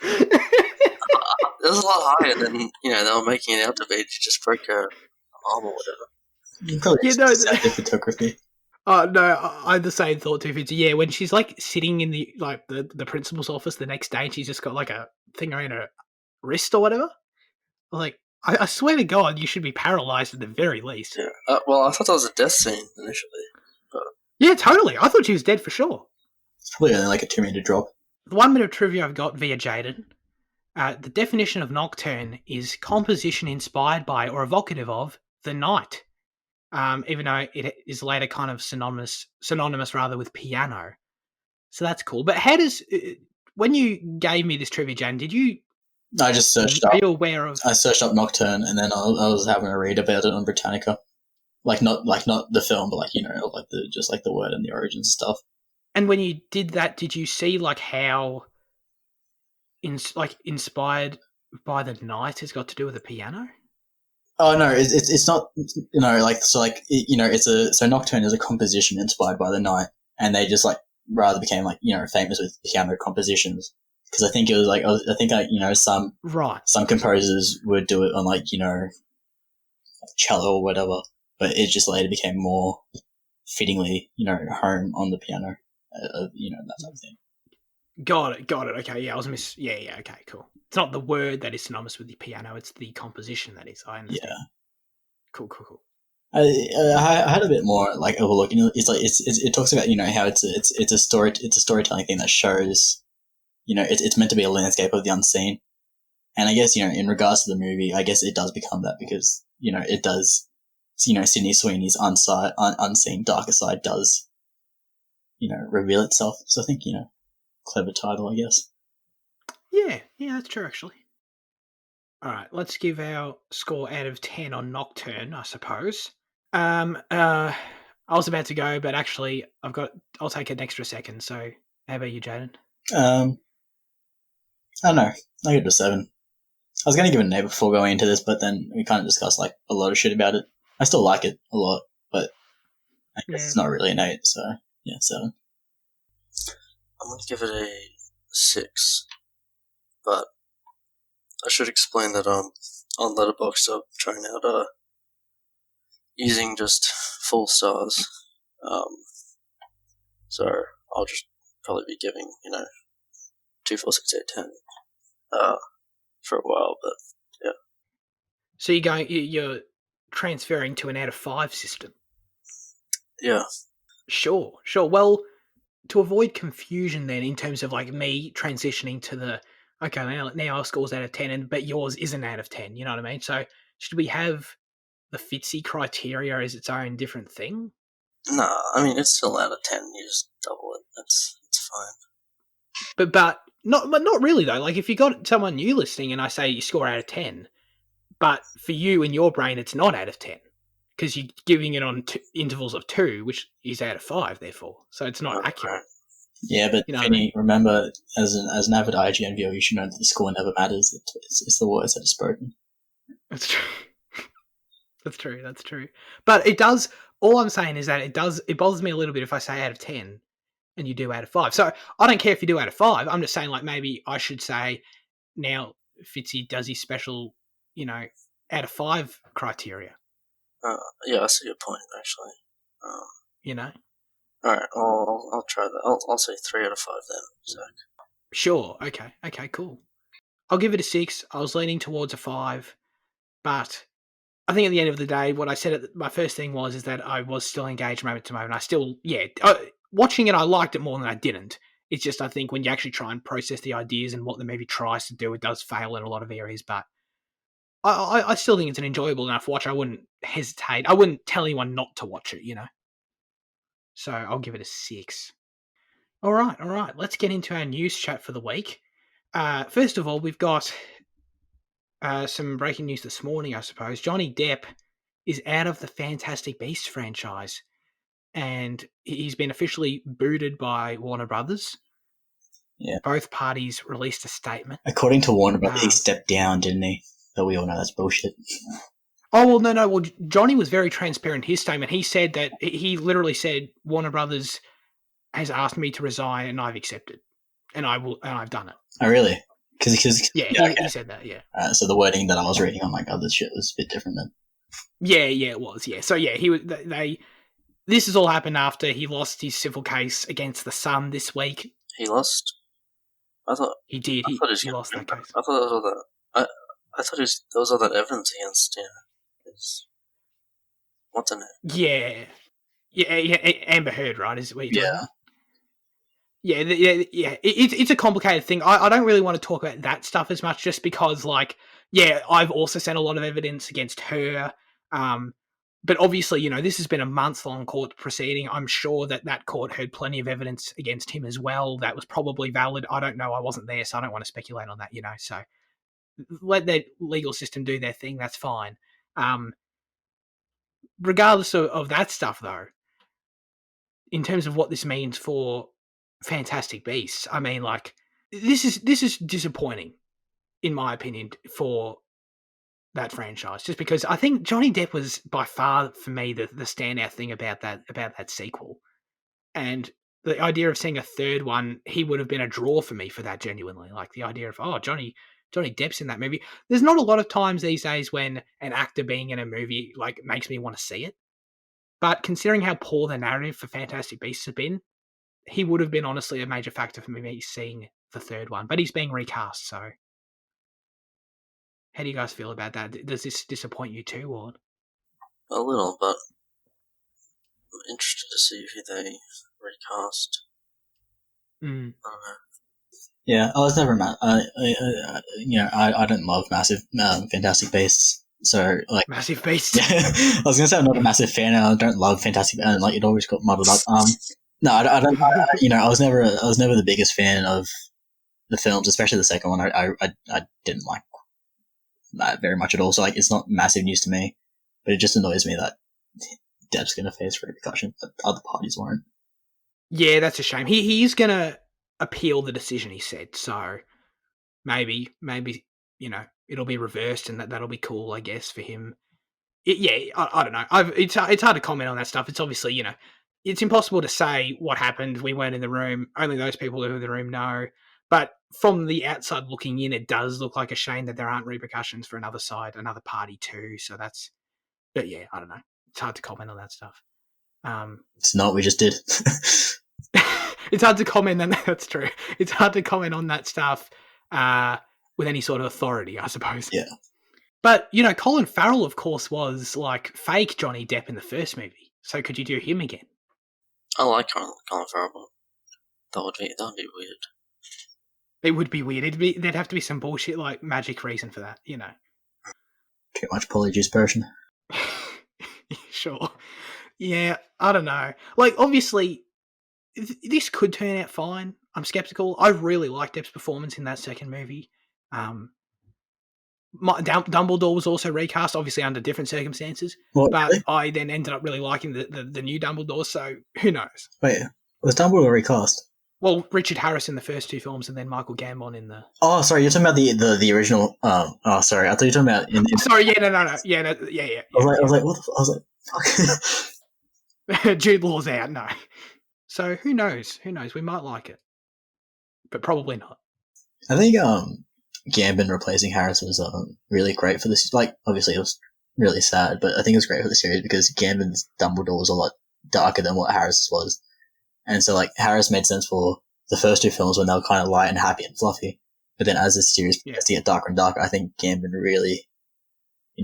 It was a lot higher than they were making it out to be. She just broke her arm or whatever. Probably Yeah, just photography. Oh no, I had the same thought too. Yeah, when she's like sitting in the principal's office the next day, and she's just got like a thing around her wrist or whatever. Like, I swear to God, you should be paralyzed at the very least. Yeah. Well, I thought that was a death scene initially. But... Yeah, totally. I thought she was dead for sure. It's probably only like a 2-meter drop. The 1 minute of trivia I've got via Jaden. The definition of nocturne is composition inspired by or evocative of the night. Even though it is later kind of synonymous rather with piano. So that's cool. But how does, when you gave me this trivia, Jan, did you... I just searched up. Are you aware of... I searched up Nocturne, and then I was having a read about it on Britannica. Like not the film, but like the word and the origins and stuff. And when you did that, did you see like how inspired by the night has got to do with the piano? Oh no, it's not. So Nocturne is a composition inspired by the night, and they just rather became famous with piano compositions because I think it was some composers would do it on cello or whatever, but it just later became more fittingly home on the piano, that type of thing. Got it. Okay, yeah, Yeah, okay, cool. It's not the word that is synonymous with the piano; it's the composition that is. I understand. Yeah. Cool. I had a bit more of a look. It talks about how it's a storytelling thing that shows, it's meant to be a landscape of the unseen, and I guess in regards to the movie, I guess it does become that because it does, Sydney Sweeney's unseen darker side does, reveal itself. So I think clever title, I guess. Yeah, that's true, actually. All right, let's give our score out of 10 on Nocturne, I suppose. I was about to go, but actually, I'll take an extra second. So, how about you, Jaden? I don't know. I give it a 7. I was going to give it an 8 before going into this, but then we kind of discussed a lot of shit about it. I still like it a lot, but I guess it's not really an 8. So yeah, 7. I'm going to give it a 6, but I should explain that on Letterboxd I'm trying out using just full stars. So I'll just probably be giving 2, 4, 6, 8, 10 for a while, but yeah. So you're transferring to an out of 5 system. Yeah. Sure. Well, to avoid confusion then in terms of me transitioning to the okay, now our score's out of 10 but yours isn't out of 10, you know what I mean? So should we have the Fitzy criteria as its own different thing? No, I mean it's still out of 10, you just double it. It's fine. But not really though. If you got someone new listening and I say you score out of 10, but for you in your brain it's not out of 10. Because you're giving it on intervals of 2, which is out of 5, therefore. So it's not accurate. Yeah, but Penny, remember, as an avid IGN viewer, you should know that the score never matters. It's the words that are spoken. That's true. That's true. But it does. All I'm saying is that it bothers me a little bit if I say out of 10 and you do out of 5. So I don't care if you do out of 5. I'm just saying maybe I should say now Fitzy does his special, out of 5 criteria. Yeah, I see your point, actually. Alright, I'll try that. I'll say 3 out of 5 then, Zach. Sure, okay, cool. I'll give it a 6. I was leaning towards a 5, but I think at the end of the day, what I said my first thing is that I was still engaged moment to moment. I still, watching it, I liked it more than I didn't. It's just, I think when you actually try and process the ideas and what the movie tries to do, it does fail in a lot of areas, but I still think it's an enjoyable enough watch. I wouldn't hesitate. I wouldn't tell anyone not to watch it, So I'll give it a 6. All right. Let's get into our news chat for the week. First of all, we've got some breaking news this morning, I suppose. Johnny Depp is out of the Fantastic Beasts franchise, and he's been officially booted by Warner Brothers. Yeah. Both parties released a statement. According to Warner Brothers, he stepped down, didn't he? But we all know that's bullshit. Oh, well, no. Well, Johnny was very transparent in his statement. He said that he literally said Warner Brothers has asked me to resign, and I've accepted, and I've done it. Oh, really? Because he said that. Yeah. So the wording that I was reading on other shit was a bit different then. Yeah, it was. Yeah. So yeah, he was. This has all happened after he lost his civil case against the Sun this week. He lost. I thought he did. He lost that case. I thought there was all that. I thought there was all that evidence against what's her name? Yeah. Amber Heard, right? Is what you're talking about? Yeah. It's a complicated thing. I don't really want to talk about that stuff as much, just because, I've also sent a lot of evidence against her. But obviously, this has been a month-long court proceeding. I'm sure that court heard plenty of evidence against him as well. That was probably valid. I don't know. I wasn't there, so I don't want to speculate on that, So let their legal system do their thing. That's fine. Regardless of that stuff, though, in terms of what this means for Fantastic Beasts, I mean, this is disappointing, in my opinion, for that franchise, just because I think Johnny Depp was by far, for me, the standout thing about that sequel. And the idea of seeing a third one, he would have been a draw for me for that, genuinely. The idea of, Johnny Depp's in that movie. There's not a lot of times these days when an actor being in a movie makes me want to see it. But considering how poor the narrative for Fantastic Beasts has been, he would have been honestly a major factor for me seeing the third one. But he's being recast, so how do you guys feel about that? Does this disappoint you too, or? A little, but I'm interested to see who they recast. I don't know. Yeah, I was never mad. I don't love massive Fantastic Beasts. So Massive Beasts. Yeah, I was gonna say I'm not a massive fan, and I don't love Fantastic, and it always got muddled up. No, I don't. I was never the biggest fan of the films, especially the second one. I didn't like that very much at all. So it's not massive news to me, but it just annoys me that Depp's gonna face repercussion, but other parties won't. Yeah, that's a shame. He is gonna appeal the decision, he said. So maybe it'll be reversed, and that'll be cool, I guess, for him. I don't know. It's hard to comment on that stuff. It's obviously, it's impossible to say what happened. We weren't in the room. Only those people who are in the room know. But from the outside looking in, it does look like a shame that there aren't repercussions for another party too. So but yeah, I don't know. It's hard to comment on that stuff. It's not. We just did. It's hard to comment on that. That's true. It's hard to comment on that stuff with any sort of authority, I suppose. Yeah. But, Colin Farrell, of course, was fake Johnny Depp in the first movie. So could you do him again? I like Colin Farrell, but that would be weird. It would be weird. There'd have to be some bullshit magic reason for that, Too much polyjuice version. Sure. Yeah, I don't know. Obviously, this could turn out fine. I'm skeptical. I really liked Depp's performance in that second movie. Dumbledore was also recast, obviously under different circumstances. What, but really? I then ended up really liking the new Dumbledore, so who knows? Wait, was Dumbledore recast? Well, Richard Harris in the first two films, and then Michael Gambon in the... Oh, sorry, you're talking about the original... Oh, sorry, I thought you were talking about... Sorry, yeah, no. Yeah. I was like, what the fuck? I was like, fuck. Jude Law's out, no. So who knows? We might like it. But probably not. I think Gambon replacing Harris was really great for this. Obviously it was really sad, but I think it was great for the series because Gambon's Dumbledore was a lot darker than what Harris was. And so, Harris made sense for the first two films when they were kind of light and happy and fluffy. But then as the series gets to get darker and darker, I think Gambon really,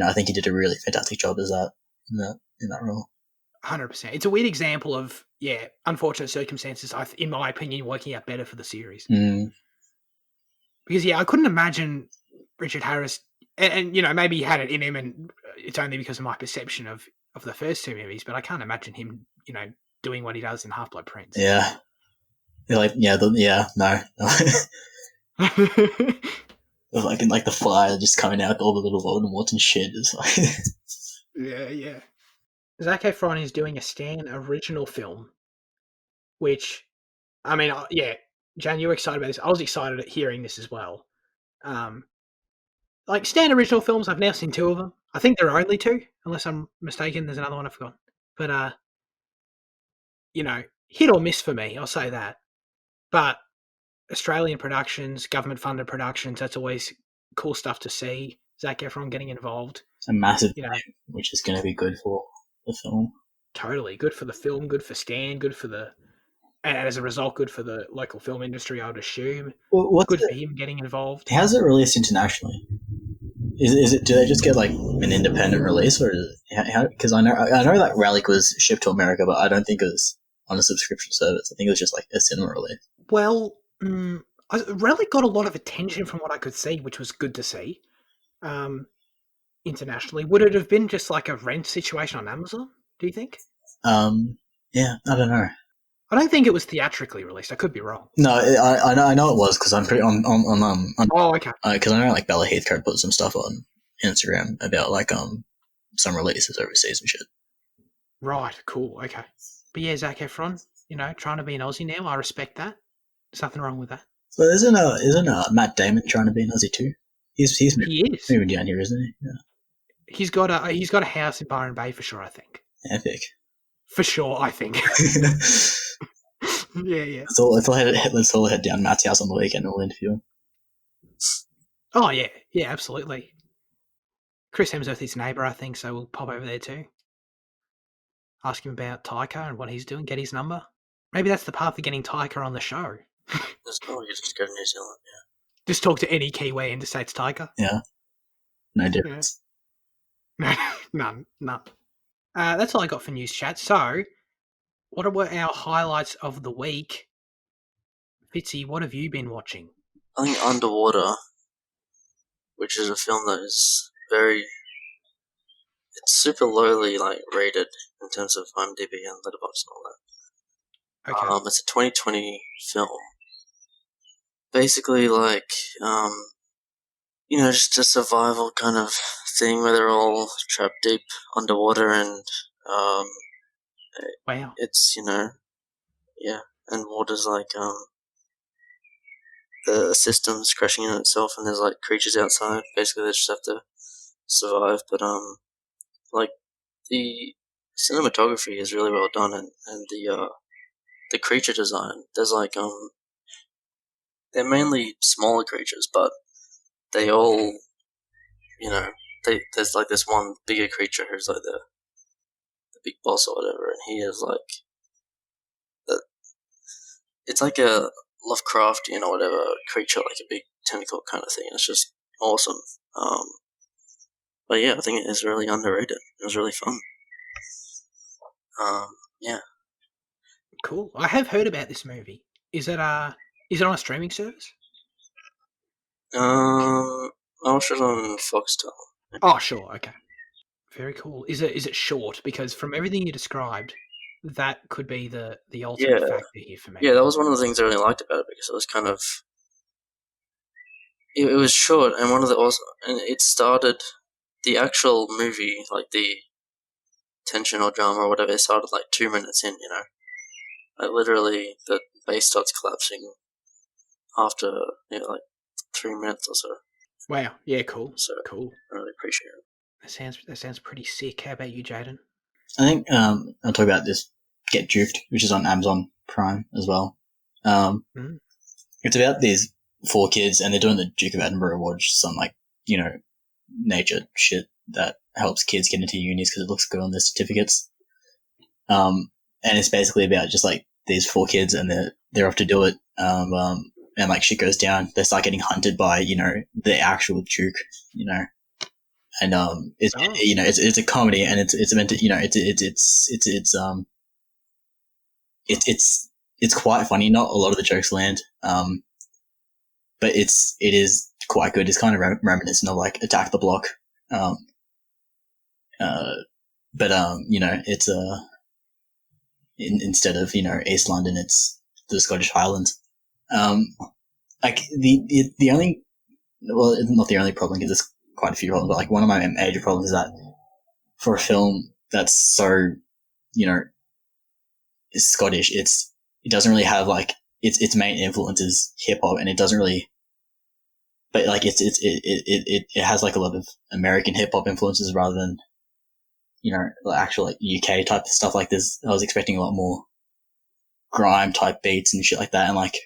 I think he did a really fantastic job as that, in that role. 100%. It's a weird example of, unfortunate circumstances, in my opinion, working out better for the series. Mm. Because, I couldn't imagine Richard Harris and maybe he had it in him, and it's only because of my perception of the first two movies. But I can't imagine him, doing what he does in Half-Blood Prince. Yeah. No. Like in the fire just coming out with all the little Voldemorts and shit. It's like Yeah. Zac Efron is doing a Stan original film, which, I mean, Jan, you were excited about this. I was excited at hearing this as well. Like Stan original films, I've now seen 2 of them. I think there are only 2, unless I'm mistaken. There's another one I've forgotten. But, hit or miss for me, I'll say that. But Australian productions, government-funded productions, that's always cool stuff to see. Zac Efron getting involved. a massive name, which is going to be good for the film. Totally. Good for the film, good for Stan, good for the... And as a result, good for the local film industry, I would assume. Well, good for him getting involved. How's it released internationally? Is it? Do they just get like an independent release, or is it, because I know like Relic was shipped to America, but I don't think it was on a subscription service. I think it was just like a cinema release. Well, Relic got a lot of attention from what I could see, which was good to see. Internationally, would it have been just like a rent situation on Amazon? Do you think? Yeah, I don't know. I don't think it was theatrically released. I could be wrong. No, I know it was because I'm pretty on. Oh, okay. Because I know like Bella Heathcote put some stuff on Instagram about like some releases overseas and shit. Right. Cool. Okay. But yeah, Zac Efron, trying to be an Aussie now. I respect that. There's nothing wrong with that. So isn't Matt Damon trying to be an Aussie too? He is moving down here, isn't he? Yeah. He's got a house in Byron Bay for sure. I think. Epic. For sure, I think. Yeah. Let's all head down Matt's house on the weekend and we'll interview him. Oh, yeah. Yeah, absolutely. Chris Hemsworth is neighbour, I think, so we'll pop over there too. Ask him about Taika and what he's doing, get his number. Maybe that's the path of getting Taika on the show. There's no way you just go to New Zealand, yeah. Just talk to any Kiwi and just say it's Taika. Yeah. No difference. Yeah. None. That's all I got for news chat. So, what were our highlights of the week? Fitzy, what have you been watching? I think Underwater, which is a film that is it's super lowly rated in terms of IMDb and Letterboxd and all that. Okay. It's a 2020 film. Basically, just a survival kind of thing where they're all trapped deep underwater and wow. It's and water's the system's crashing in itself, and there's creatures outside. Basically, they just have to survive. But the cinematography is really well done, and the creature design. There's they're mainly smaller creatures, but they all there's this one bigger creature who's the big boss or whatever, and he is it's like a Lovecraftian or whatever creature, like a big tentacle kind of thing. It's just awesome. But yeah, I think it is really underrated. It was really fun. Yeah. Cool. I have heard about this movie. Is it on a streaming service? I watched it on Foxtel. Oh, sure. Okay. Very cool. Is it short? Because from everything you described, that could be the ultimate factor here for me. Yeah, that was one of the things I really liked about it, because it was kind of... It was short, and and it started... The actual movie, the tension or drama or whatever, it started 2 minutes in, literally, the base starts collapsing after, 3 minutes or so. Wow. Yeah, cool. So, cool. I really appreciate it. That sounds pretty sick. How about you, Jaden? I think I'll talk about this Get Juked, which is on Amazon Prime as well. It's about these 4 kids, and they're doing the Duke of Edinburgh Award, which is some nature shit that helps kids get into unis because it looks good on their certificates. And it's basically about just these 4 kids, and they're off to do it. And shit goes down. They start getting hunted by the actual Duke, and it's a comedy, and it's meant to it's quite funny. Not a lot of the jokes land, but it is quite good. It's kind of reminiscent of like Attack the Block. But it's instead of East London, it's the Scottish Highlands. Like the only, well, it's not the only problem because there's quite a few problems, but like one of my major problems is that for a film that's so is Scottish, it doesn't really have like its main influence is hip hop, and it doesn't really, but like it has like a lot of American hip hop influences rather than actual like UK type of stuff. Like this, I was expecting a lot more grime type beats and shit like that, and like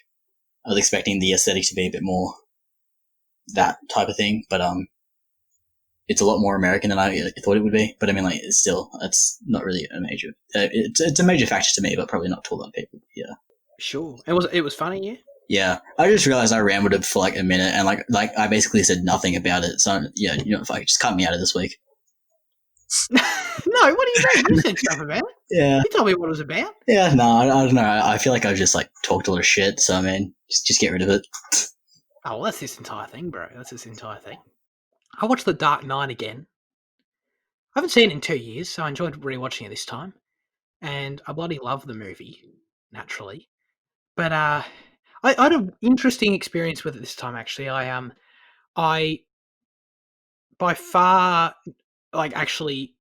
I was expecting the aesthetic to be a bit more that type of thing, but it's a lot more American than I thought it would be. But I mean, like, it's not really a major. It's a major factor to me, but probably not to a lot of people. Yeah, sure. It was funny, yeah. Yeah, I just realized I rambled for like a minute, and like I basically said nothing about it. So yeah, just cut me out of this week. No, what do you mean? You said stuff about it. Yeah, you told me what it was about. Yeah, no, I don't know. I feel like I've just like talked a lot of shit. So I mean, just get rid of it. Oh, well, that's this entire thing, bro. That's this entire thing. I watched The Dark Knight again. I haven't seen it in 2 years, so I enjoyed rewatching it this time. And I bloody love the movie, naturally. But I had an interesting experience with it this time, actually. I by far, like, actually,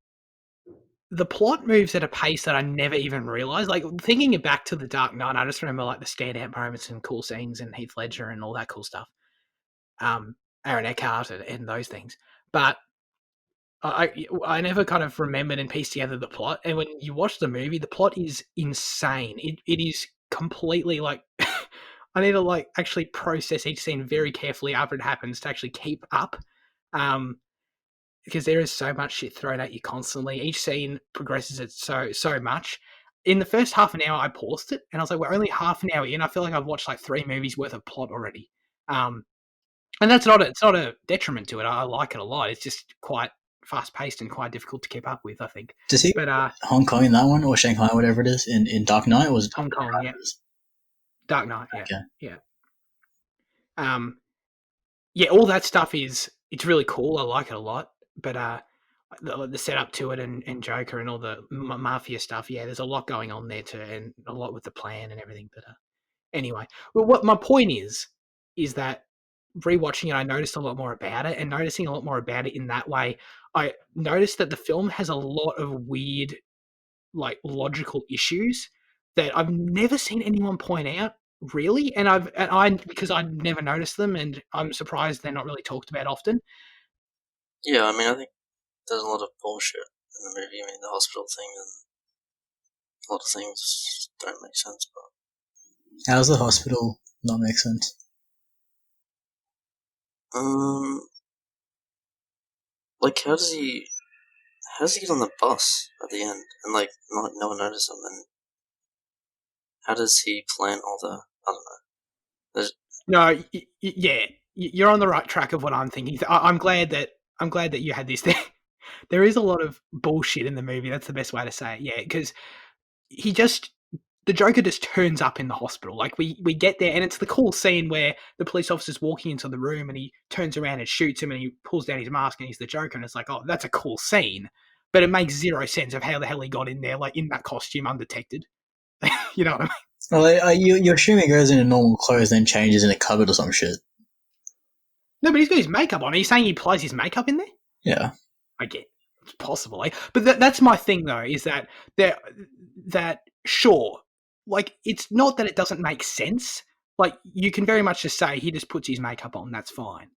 the plot moves at a pace that I never even realised. Like, thinking back to The Dark Knight, I just remember, like, the standout moments and cool scenes and Heath Ledger and all that cool stuff. Aaron Eckhart and those things. But I never kind of remembered and pieced together the plot. And when you watch the movie, the plot is insane. It is completely like I need to like actually process each scene very carefully after it happens to actually keep up. Because there is so much shit thrown at you constantly. Each scene progresses it so much. In the first half an hour, I paused it and I was like, we're only half an hour in. I feel like I've watched like 3 movies worth of plot already. And it's not a detriment to it. I like it a lot. It's just quite fast paced and quite difficult to keep up with, I think. Does he Hong Kong in that one, or Shanghai, whatever it is, in Dark Knight? Or was it Hong Kong, yeah. Dark Knight, yeah. Okay. Yeah. Yeah, all that stuff it's really cool. I like it a lot. But the setup to it and Joker and all the mafia stuff, yeah, there's a lot going on there too, and a lot with the plan and everything. But anyway, well, what my point is that rewatching it, I noticed a lot more about it, and noticing a lot more about it in that way, I noticed that the film has a lot of weird, like, logical issues that I've never seen anyone point out, really, and I because I never noticed them, and I'm surprised they're not really talked about often. Yeah, I mean, I think there's a lot of bullshit in the movie. I mean, the hospital thing and a lot of things don't make sense. But how does the hospital not make sense? Like, how does he get on the bus at the end and like no one notices him? And how does he plan all the? I don't know. No, yeah, you're on the right track of what I'm thinking. I'm glad that you had this there. There is a lot of bullshit in the movie. That's the best way to say it. Yeah, because the Joker just turns up in the hospital. Like, we get there, and it's the cool scene where the police officer's walking into the room, and he turns around and shoots him, and he pulls down his mask, and he's the Joker, and it's like, oh, that's a cool scene. But it makes zero sense of how the hell he got in there, like, in that costume undetected. You know what I mean? Well, you assume he goes into normal clothes, then changes in a cupboard or some shit. No, but he's got his makeup on. Are you saying he applies his makeup in there? Yeah. I get it's possible, but that's my thing though. Is that sure, like, it's not that it doesn't make sense. Like, you can very much just say he just puts his makeup on. That's fine,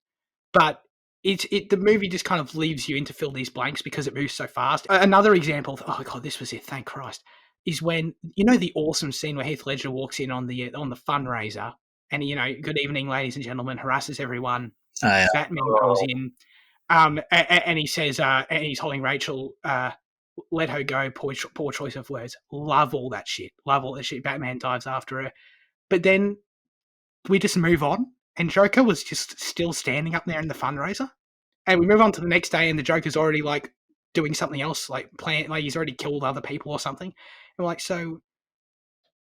but the movie just kind of leaves you in to fill these blanks because it moves so fast. Another example. Oh god, this was it. Thank Christ. Is when the awesome scene where Heath Ledger walks in on the fundraiser and good evening, ladies and gentlemen, harasses everyone. Oh, yeah. Batman comes in. And he says, and he's holding Rachel, let her go, poor choice of words. Love all that shit. Love all that shit. Batman dives after her. But then we just move on, and Joker was just still standing up there in the fundraiser. And we move on to the next day, and the Joker's already, like, doing something else, like he's already killed other people or something. And we're like, so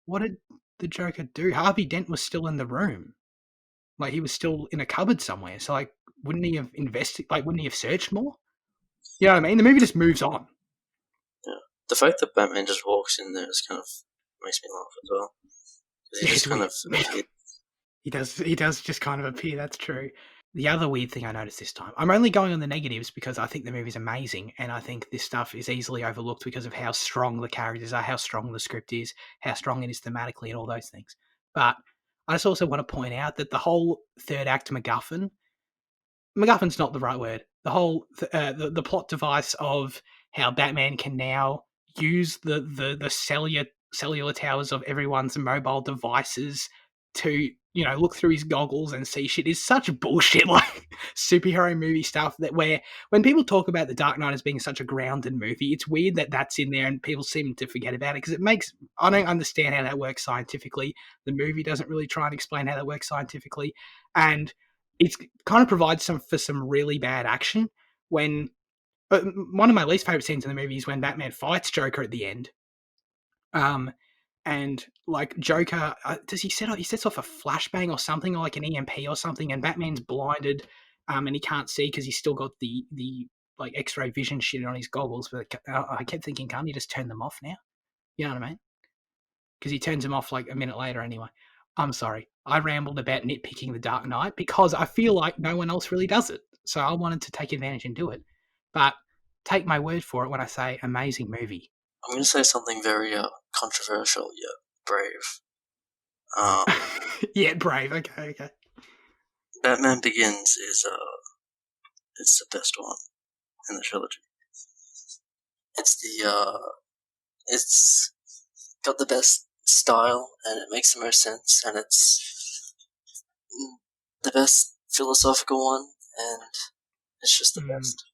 what did the Joker do? Harvey Dent was still in the room. Like, he was still in a cupboard somewhere. So, like, wouldn't he have invested? Like, wouldn't he have searched more? You know what I mean? The movie just moves on. Yeah. The fact that Batman just walks in there is kind of makes me laugh as well. 'Cause he just kind of appears. He does just kind of appear. That's true. The other weird thing I noticed this time, I'm only going on the negatives because I think the movie's amazing, and I think this stuff is easily overlooked because of how strong the characters are, how strong the script is, how strong it is thematically, and all those things. But I just also want to point out that the whole third act MacGuffin's not the right word. The whole the plot device of how Batman can now use the cellular towers of everyone's mobile devices to, you know, look through his goggles and see shit is such bullshit, like superhero movie stuff, that where when people talk about The Dark Knight as being such a grounded movie, it's weird that that's in there and people seem to forget about it because I don't understand how that works scientifically. The movie doesn't really try and explain how that works scientifically, and it kind of provides for some really bad action. When one of my least favorite scenes in the movie is when Batman fights Joker at the end. And like Joker, he sets off a flashbang or something, or like an EMP or something, and Batman's blinded, and he can't see because he's still got the like X-ray vision shit on his goggles. But I kept thinking, can't you just turn them off now? You know what I mean? Because he turns them off like a minute later anyway. I'm sorry, I rambled about nitpicking The Dark Knight because I feel like no one else really does it, so I wanted to take advantage and do it. But take my word for it when I say amazing movie. I'm going to say something very controversial yet brave. Yeah, brave. Okay. Batman Begins is it's the best one in the trilogy. It's got the best style, and it makes the most sense, and it's the best philosophical one, and it's just the best.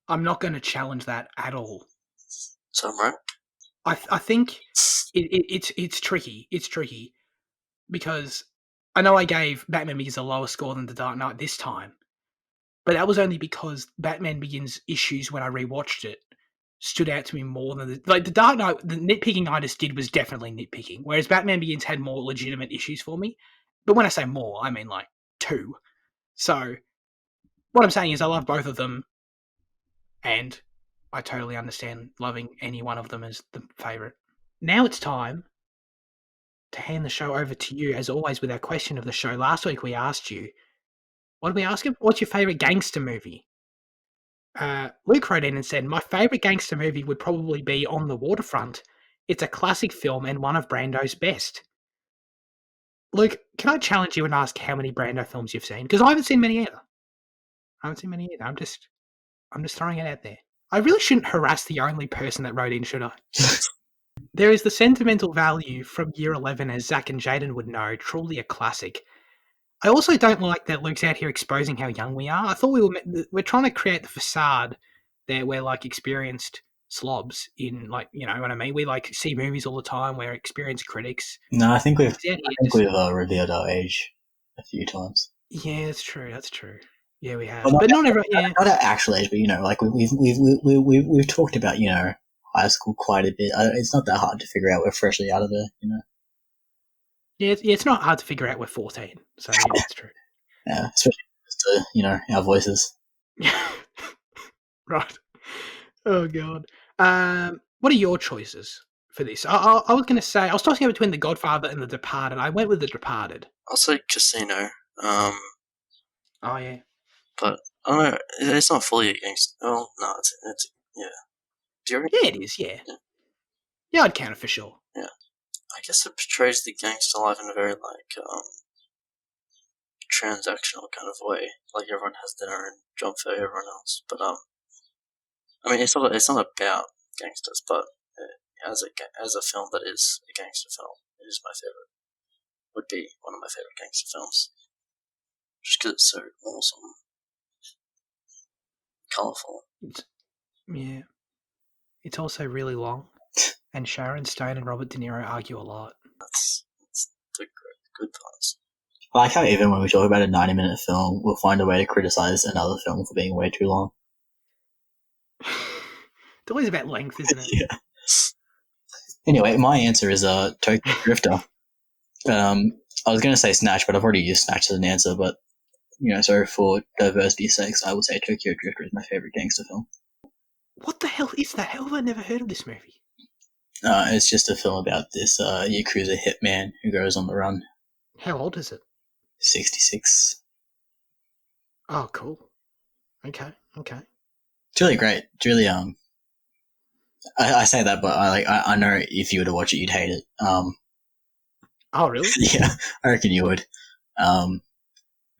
I'm not going to challenge that at all. So I'm right. I think it's tricky. It's tricky because I know I gave Batman Begins a lower score than The Dark Knight this time, but that was only because Batman Begins issues when I rewatched it stood out to me more than The Dark Knight. The nitpicking I just did was definitely nitpicking, whereas Batman Begins had more legitimate issues for me. But when I say more, I mean like 2. So what I'm saying is I love both of them, and I totally understand loving any one of them as the favourite. Now it's time to hand the show over to you, as always, with our question of the show. Last week we asked you, what did we ask him? What's your favourite gangster movie? Luke wrote in and said, my favourite gangster movie would probably be On the Waterfront. It's a classic film and one of Brando's best. Luke, can I challenge you and ask how many Brando films you've seen? Because I haven't seen many either. I'm just throwing it out there. I really shouldn't harass the only person that wrote in, should I? There is the sentimental value from year 11, as Zach and Jaden would know, truly a classic. I also don't like that Luke's out here exposing how young we are. I thought we're trying to create the facade that we're like experienced slobs in, like, you know what I mean? We like see movies all the time. We're experienced critics. No, I think we've revealed our age a few times. Yeah, that's true. Yeah, we have, well, but not everyone. Yeah, not our actual age, but you know, like we've talked about, you know, high school quite a bit. It's not that hard to figure out. We're freshly out of it, you know. Yeah, it's not hard to figure out we're 14, so yeah, that's true. Yeah, especially to, you know, our voices. Right. Oh god. What are your choices for this? I was going to say, I was tossing between The Godfather and The Departed. I went with The Departed. I'll say Casino. Oh yeah. But I don't know. It's not fully against. Oh no, it's yeah. Do you reckon? Yeah, it is. Yeah. Yeah, I'd count it for sure. Yeah. I guess it portrays the gangster life in a very like transactional kind of way. Like everyone has their own job for everyone else. But I mean, it's not about gangsters, but as a film that is a gangster film, it is my favorite. Would be one of my favorite gangster films, just because it's so awesome, colourful. Yeah. It's also really long, and Sharon Stone and Robert De Niro argue a lot. That's the good parts. I like how even when we talk about a 90-minute film, we'll find a way to criticize another film for being way too long. It's always about length, isn't it? Yeah. Anyway, my answer is Tokyo Drifter. But I was going to say Snatch, but I've already used Snatch as an answer. But so for diversity's sake, I would say Tokyo Drift is my favorite gangster film. What the hell is that? How have I never heard of this movie? It's just a film about this Yakuza hitman who goes on the run. How old is it? 66. Oh, cool. Okay. It's really great. It's really I say that, but I know if you were to watch it, you'd hate it. Oh, really? Yeah, I reckon you would.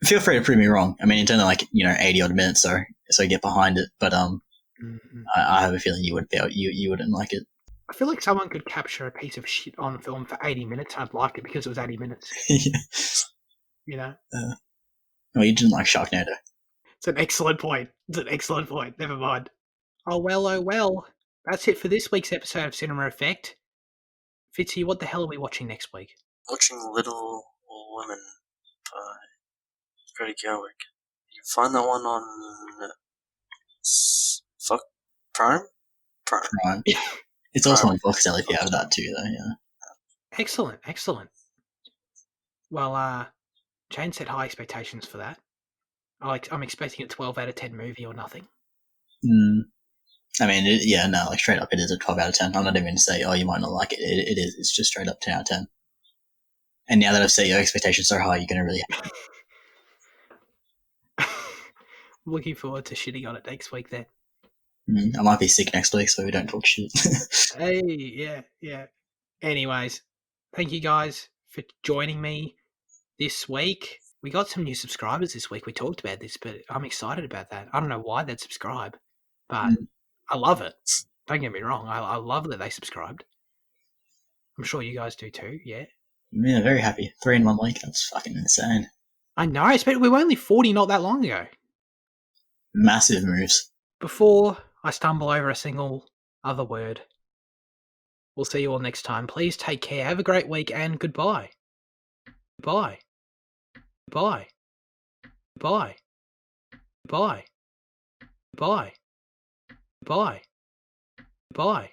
Feel free to prove me wrong. I mean, it's only 80 odd minutes, so get behind it. But I have a feeling you wouldn't like it. I feel like someone could capture a piece of shit on film for 80 minutes and I'd like it because it was 80 minutes. Yeah. Well, you didn't like Sharknado. It's an excellent point. Never mind. Oh, well. That's it for this week's episode of Cinema Effect. Fitzy, what the hell are we watching next week? Watching Little Women by Greta Gerwig. You can find that one on Prime? Prime. It's also on Foxtel if you have that too, though. Yeah. Excellent. Well, Jane set high expectations for that. I'm expecting a 12 out of 10 movie or nothing. I mean, straight up, it is a 12 out of 10. I'm not even going to say, oh, you might not like it. It is. It's just straight up 10 out of 10. And now that I've set your expectations so high, you're going to really... Looking forward to shitting on it next week then. I might be sick next week, so we don't talk shit. Hey, yeah. Anyways, thank you guys for joining me this week. We got some new subscribers this week. We talked about this, but I'm excited about that. I don't know why they'd subscribe, but I love it. Don't get me wrong. I love that they subscribed. I'm sure you guys do too, yeah? Yeah, very happy. 3 in 1 week. That's fucking insane. I know, but we were only 40 not that long ago. Massive moves. Before I stumble over a single other word, we'll see you all next time. Please take care. Have a great week and goodbye. Bye. Bye. Bye. Bye. Bye. Bye. Bye.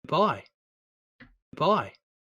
Bye. Bye.